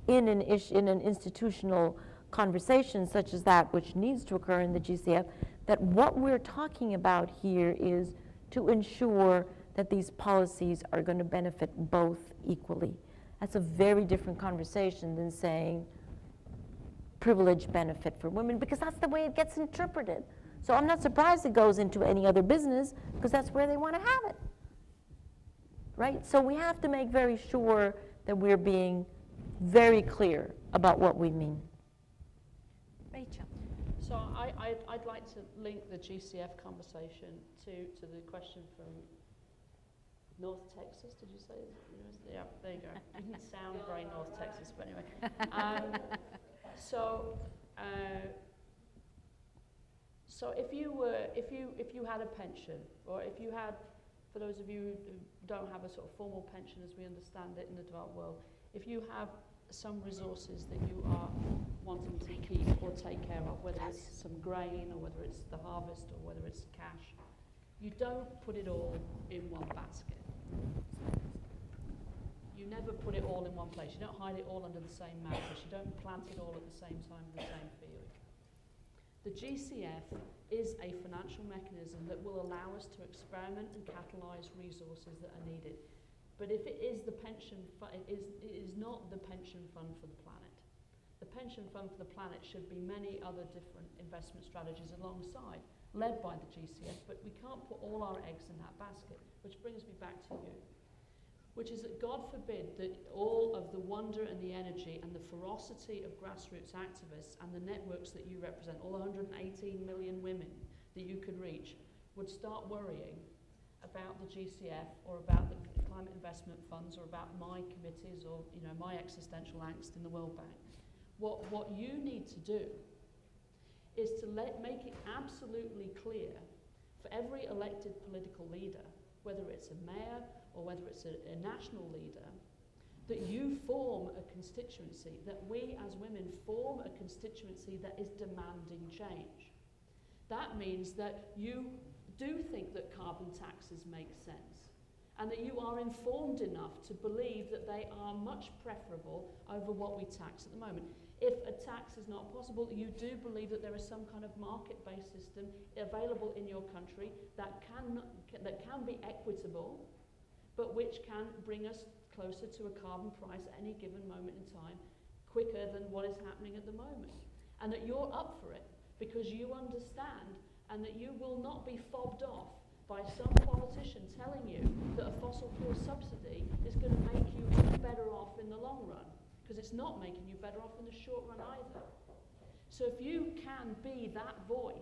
in an institutional conversation such as that which needs to occur in the GCF, that what we're talking about here is to ensure that these policies are going to benefit both equally. That's a very different conversation than saying privilege benefit for women, because that's the way it gets interpreted. So I'm not surprised it goes into any other business, because that's where they want to have it. Right? So we have to make very sure that we're being very clear about what we mean. Rachel. So I'd like to link the GCF conversation to the question from North Texas, did you say? Yeah, there you go. It didn't sound very North Texas, but anyway. So if you had a pension, or if you had, for those of you who don't have a sort of formal pension as we understand it in the developed world, if you have some resources that you are wanting to keep or take care of, whether it's some grain or whether it's the harvest or whether it's cash, you don't put it all in one basket. You never put it all in one place. You don't hide it all under the same mattress. You don't plant it all at the same time in the same field. The GCF is a financial mechanism that will allow us to experiment and catalyse resources that are needed. But if it is the pension fund, it is not the pension fund for the planet. The pension fund for the planet should be many other different investment strategies alongside, led by the GCF, but we can't put all our eggs in that basket, which brings me back to you, which is that God forbid that all of the wonder and the energy and the ferocity of grassroots activists and the networks that you represent, all 118 million women that you could reach, would start worrying about the GCF or about the climate investment funds or about my committees or my existential angst in the World Bank. What you need to do is to make it absolutely clear for every elected political leader, whether it's a mayor or whether it's a national leader, that you form a constituency, that we as women form a constituency that is demanding change. That means that you do think that carbon taxes make sense, and that you are informed enough to believe that they are much preferable over what we tax at the moment. If a tax is not possible, you do believe that there is some kind of market-based system available in your country that can be equitable, but which can bring us closer to a carbon price at any given moment in time, quicker than what is happening at the moment. And that you're up for it, because you understand, and that you will not be fobbed off by some politician telling you that a fossil fuel subsidy is going to make you any better off in the long run, because it's not making you better off in the short run either. So if you can be that voice,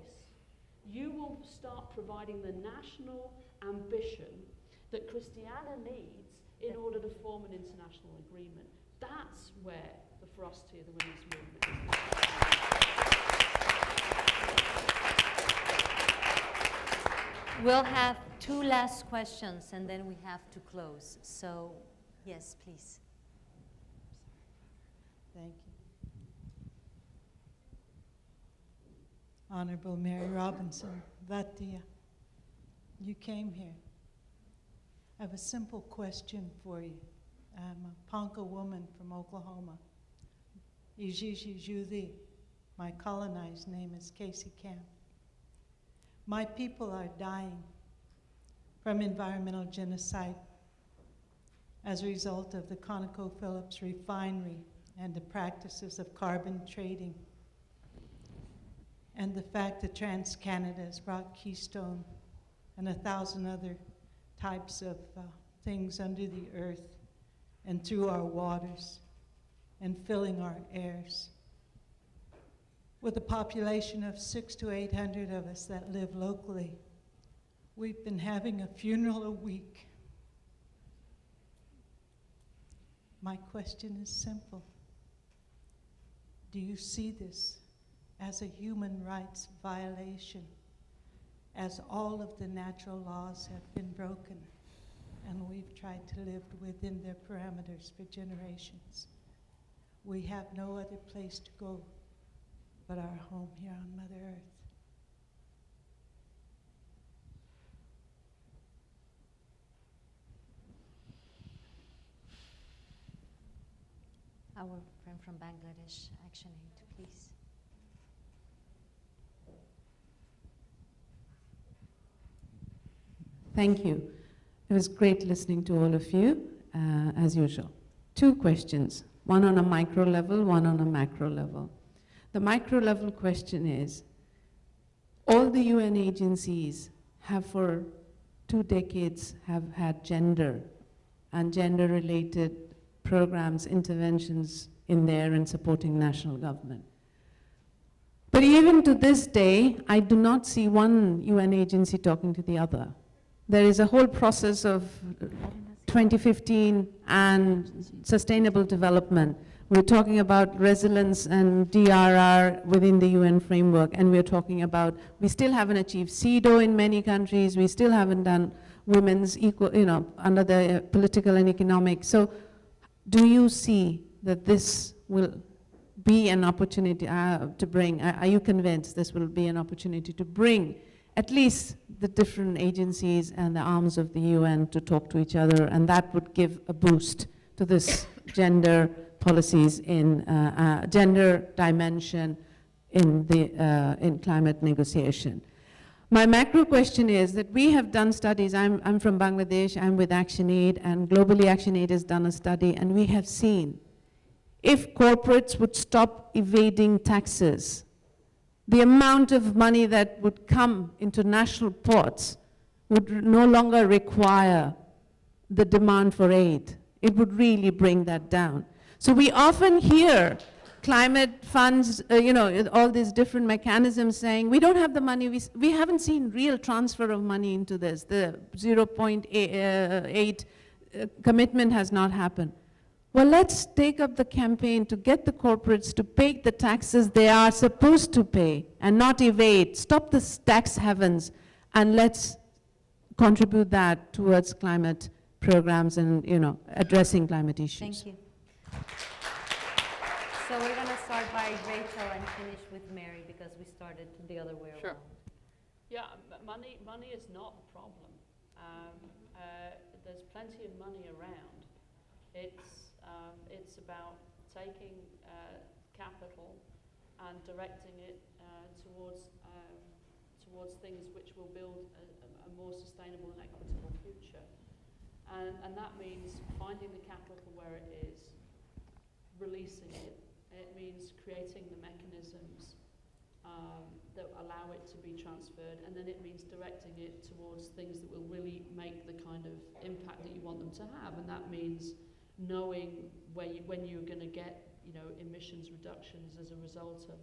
you will start providing the national ambition that Christiana needs in order to form an international agreement. That's where the ferocity of the women's movement is. We'll have two last questions and then we have to close. So, yes, please. Thank you. Honorable Mary Robinson, Latia, you came here. I have a simple question for you. I'm a Ponca woman from Oklahoma. Ijiji Julie. My colonized name is Casey Camp. My people are dying from environmental genocide as a result of the ConocoPhillips refinery and the practices of carbon trading, and the fact that TransCanada has brought Keystone and 1,000 other types of things under the earth and through our waters and filling our airs. With a population of 600 to 800 of us that live locally, we've been having a funeral a week. My question is simple. Do you see this as a human rights violation, as all of the natural laws have been broken and we've tried to live within their parameters for generations? We have no other place to go but our home here on Mother Earth. Our friend from Bangladesh, ActionAid, please. Thank you. It was great listening to all of you, as usual. Two questions, one on a micro level, one on a macro level. The micro level question is, all the UN agencies have for 2 decades have had gender and gender-related programs, interventions in there and supporting national government. But even to this day, I do not see one UN agency talking to the other. There is a whole process of 2015 and sustainable development. We're talking about resilience and DRR within the UN framework, and we're talking about, we still haven't achieved CEDAW in many countries, we still haven't done women's equal, under the political and economic. So do you see that this will be an opportunity to bring, are you convinced this will be an opportunity to bring at least the different agencies and the arms of the UN to talk to each other, and that would give a boost to this gender policies in gender dimension in climate negotiation. My macro question is that we have done studies. I'm from Bangladesh, I'm with ActionAid, and globally ActionAid has done a study, and we have seen if corporates would stop evading taxes, the amount of money that would come into national ports would no longer require the demand for aid. It would really bring that down. So we often hear climate funds, all these different mechanisms saying, we don't have the money, we haven't seen real transfer of money into this. The 0.8 commitment has not happened. Well, let's take up the campaign to get the corporates to pay the taxes they are supposed to pay and not evade. Stop the tax havens, and let's contribute that towards climate programs and addressing climate issues. Thank you. So we're going to start by Rachel and finish with Mary because we started the other way Sure. around. Yeah, money is not the problem. There's plenty of money around. It's about taking capital and directing it towards things which will build a more sustainable and equitable future. And that means finding the capital where it is, releasing it. It means creating the mechanisms that allow it to be transferred, and then it means directing it towards things that will really make the kind of impact that you want them to have, and that means knowing when you're going to get emissions reductions as a result of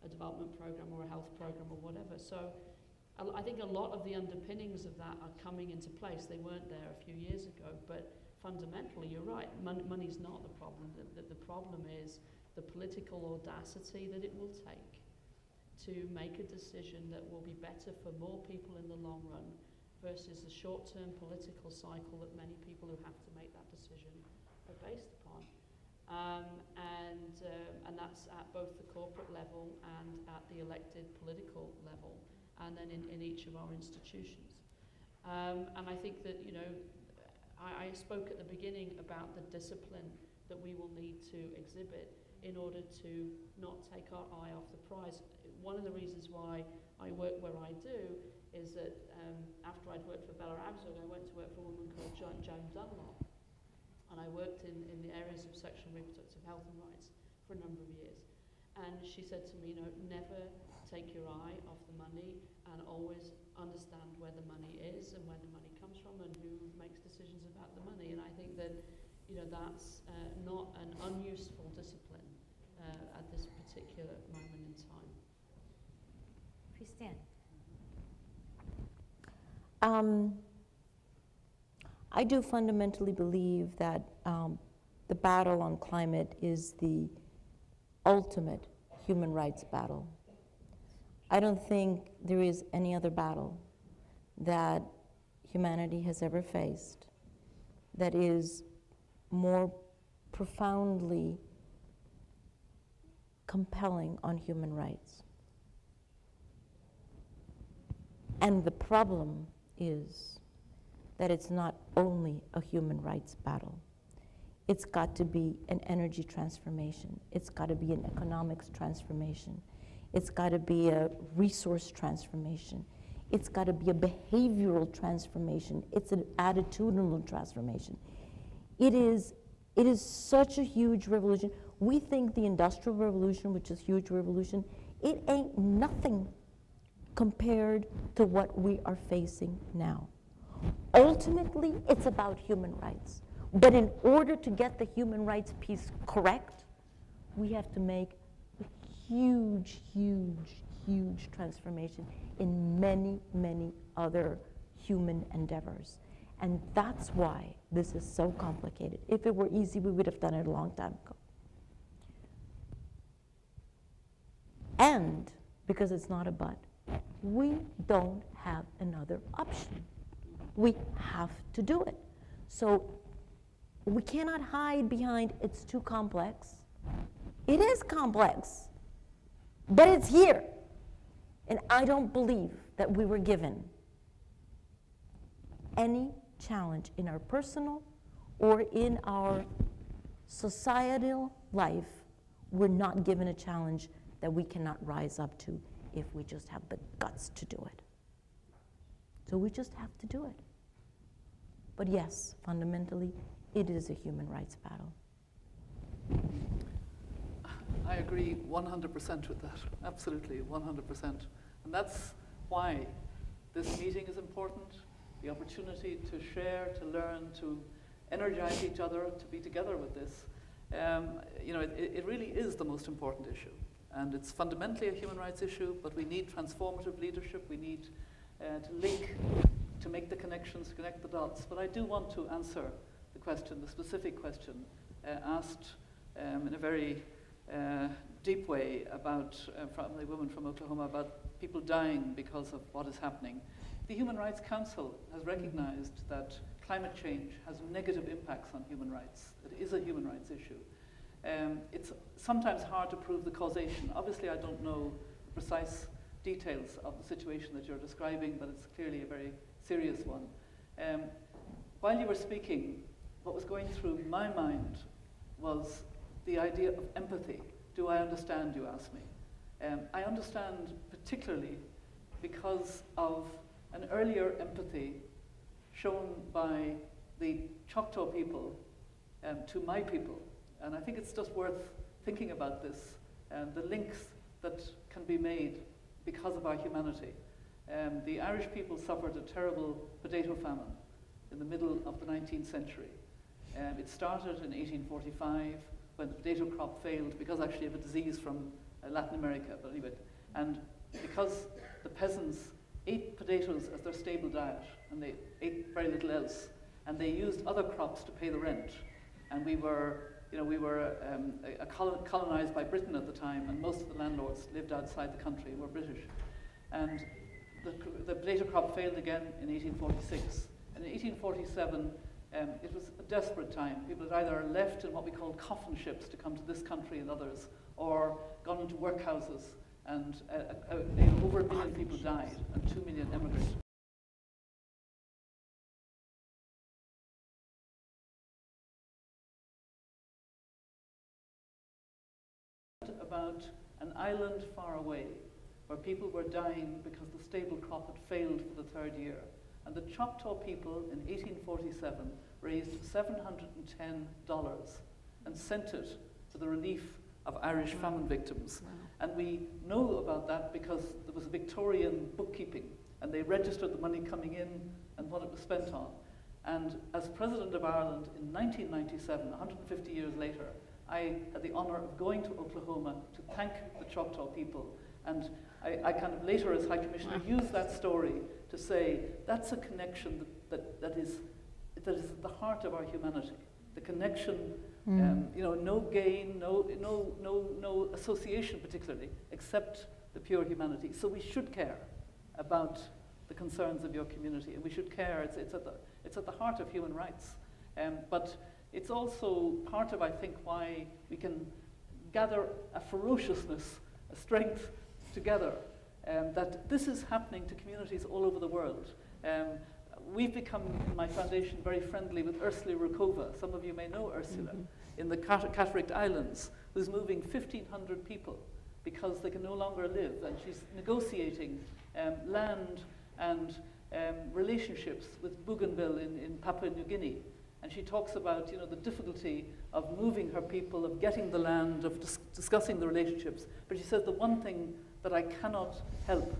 a development program or a health program or whatever. So I think a lot of the underpinnings of that are coming into place. They weren't there a few years ago, but fundamentally you're right, money's not the problem. The problem is the political audacity that it will take to make a decision that will be better for more people in the long run versus the short-term political cycle that many people who have to make that decision are based upon. And that's at both the corporate level and at the elected political level, and then in each of our institutions. And I think that, I spoke at the beginning about the discipline that we will need to exhibit in order to not take our eye off the prize. One of the reasons why I work where I do is that after I'd worked for Bella Abzug, I went to work for a woman called Joan Dunlop. And I worked in the areas of sexual and reproductive health and rights for a number of years. And she said to me, never take your eye off the money and always understand where the money is and where the money comes from and who makes decisions about the money. And I think that, that's not an unuseful discipline at this particular moment in time. Christiane. I do fundamentally believe that the battle on climate is the ultimate human rights battle. I don't think there is any other battle that humanity has ever faced that is more profoundly compelling on human rights. And the problem is that it's not only a human rights battle. It's got to be an energy transformation. It's got to be an economics transformation. It's got to be a resource transformation. It's got to be a behavioral transformation. It's an attitudinal transformation. It is such a huge revolution. We think the Industrial Revolution, which is a huge revolution, it ain't nothing compared to what we are facing now. Ultimately, it's about human rights. But in order to get the human rights piece correct, we have to make a huge, huge, huge transformation in many, many other human endeavors. And that's why this is so complicated. If it were easy, we would have done it a long time ago. And because it's not a but, we don't have another option. We have to do it. So we cannot hide behind it's too complex. It is complex, but it's here. And I don't believe that we were given any challenge in our personal or in our societal life. We're not given a challenge that we cannot rise up to if we just have the guts to do it. So we just have to do it. But yes, fundamentally, it is a human rights battle. I agree 100% with that, absolutely 100%. And that's why this meeting is important, the opportunity to share, to learn, to energize each other, to be together with this. You know, it really is the most important issue. And it's fundamentally a human rights issue, but we need transformative leadership. We need to link, to make the connections, to connect the dots. But I do want to answer the question, the specific question asked in a very deep way about, from the woman from Oklahoma, about people dying because of what is happening. The Human Rights Council has recognized that climate change has negative impacts on human rights. It is a human rights issue. It's sometimes hard to prove the causation. Obviously, I don't know the precise details of the situation that you're describing, but it's clearly a very serious one. While you were speaking, what was going through my mind was the idea of empathy. Do I understand, you asked me. I understand particularly because of an earlier empathy shown by the Choctaw people to my people. And I think it's just worth thinking about this, the links that can be made because of our humanity. The Irish people suffered a terrible potato famine in the middle of the 19th century. It started in 1845 when the potato crop failed because actually of a disease from Latin America, believe it. And because the peasants ate potatoes as their stable diet, and they ate very little else, and they used other crops to pay the rent. And we were colonized by Britain at the time, and most of the landlords lived outside the country and were British. And the potato crop failed again in 1846. And in 1847, it was a desperate time. People had either left in what we called coffin ships to come to this country and others, or gone into workhouses, and over 1 million people died, and 2 million emigrated. About an island far away where people were dying because the stable crop had failed for the third year. And the Choctaw people in 1847 raised $710 and sent it to the relief of Irish famine victims. Wow. And we know about that because there was Victorian bookkeeping, and they registered the money coming in and what it was spent on. And as President of Ireland in 1997, 150 years later, I had the honor of going to Oklahoma to thank the Choctaw people. And I kind of later, as High Commissioner, used that story to say that's a connection that is at the heart of our humanity. The connection, you know, no gain, no association particularly, except the pure humanity. So we should care about the concerns of your community, and we should care. It's at the heart of human rights, but it's also part of, I think, why we can gather a ferociousness, a strength together. That this is happening to communities all over the world. We've become, in my foundation, very friendly with Ursula Rukova. Some of you may know Ursula, in the Cataract Islands, who's moving 1,500 people because they can no longer live, and she's negotiating land and relationships with Bougainville in Papua New Guinea. And she talks about, you know, the difficulty of moving her people, of getting the land, of discussing the relationships. But she says the one thing that I cannot help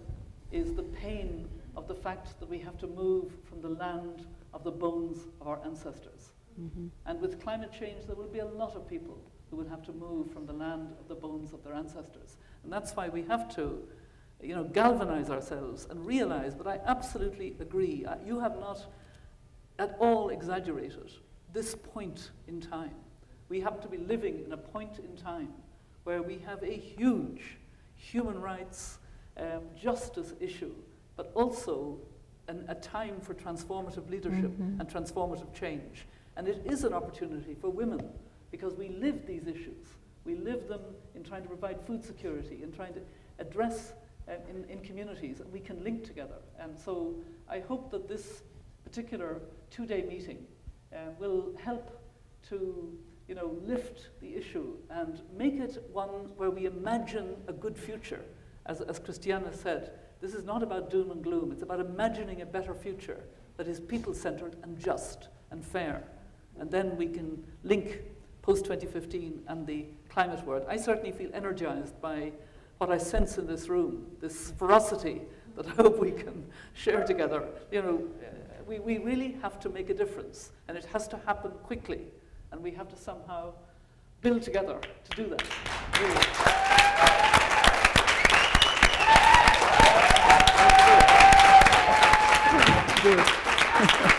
is the pain of the fact that we have to move from the land of the bones of our ancestors. And with climate change, there will be a lot of people who will have to move from the land of the bones of their ancestors. And that's why we have to, you know, galvanize ourselves and realize, but I absolutely agree, you have not at all exaggerated this point in time. We happen to be living in a point in time where we have a huge human rights justice issue, but also a time for transformative leadership and transformative change. And it is an opportunity for women, because we live these issues. We live them in trying to provide food security, in trying to address in communities, and we can link together. And so I hope that this particular two-day meeting will help to, you know, lift the issue and make it one where we imagine a good future. As Christiana said, this is not about doom and gloom. It's about imagining a better future that is people-centered and just and fair. And then we can link post-2015 and the climate world. I certainly feel energized by what I sense in this room, this ferocity that I hope we can share together. You know, we really have to make a difference, and it has to happen quickly, and we have to somehow build together to do that.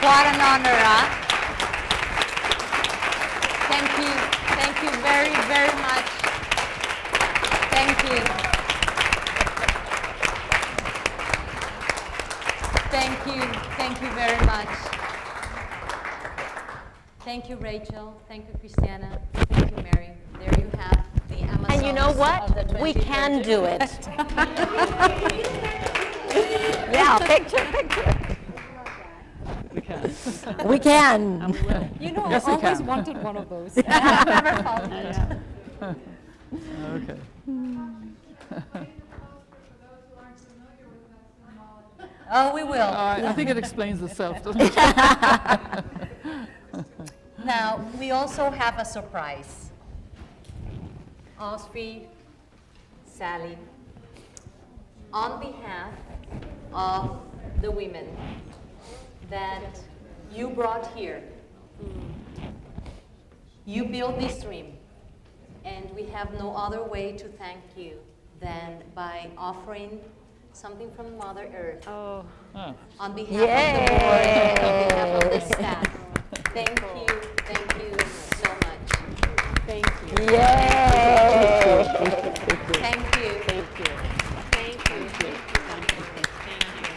What an honor, huh? Thank you very, very much. Thank you. Thank you very much. Thank you, Rachel. Thank you, Christiana. Thank you, Mary. There you have the Amazons. And you know what? We can do it. Yeah, picture. We can. We can. And we will. You know, Yes, I we always can. wanted one of those. Never fault it. Okay. Oh, we will. I think it explains itself, doesn't it? Now, we also have a surprise. Osfi, Sally, on behalf of the women that you brought here, you built this dream, and we have no other way to thank you than by offering something from Mother Earth on behalf of the board, on behalf of the staff. Thank you so much. Thank you. Yay! Thank you.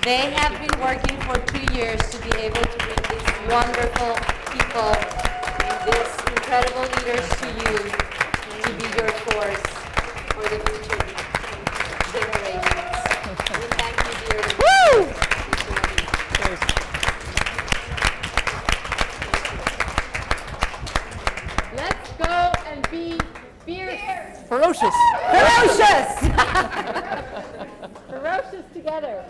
They have been working for 2 years to be able to bring these wonderful people, these incredible leaders to you, to be your force for the future generations. We thank you dearly. Woo! Let's go and be fierce. Ferocious. Ferocious! Ferocious together.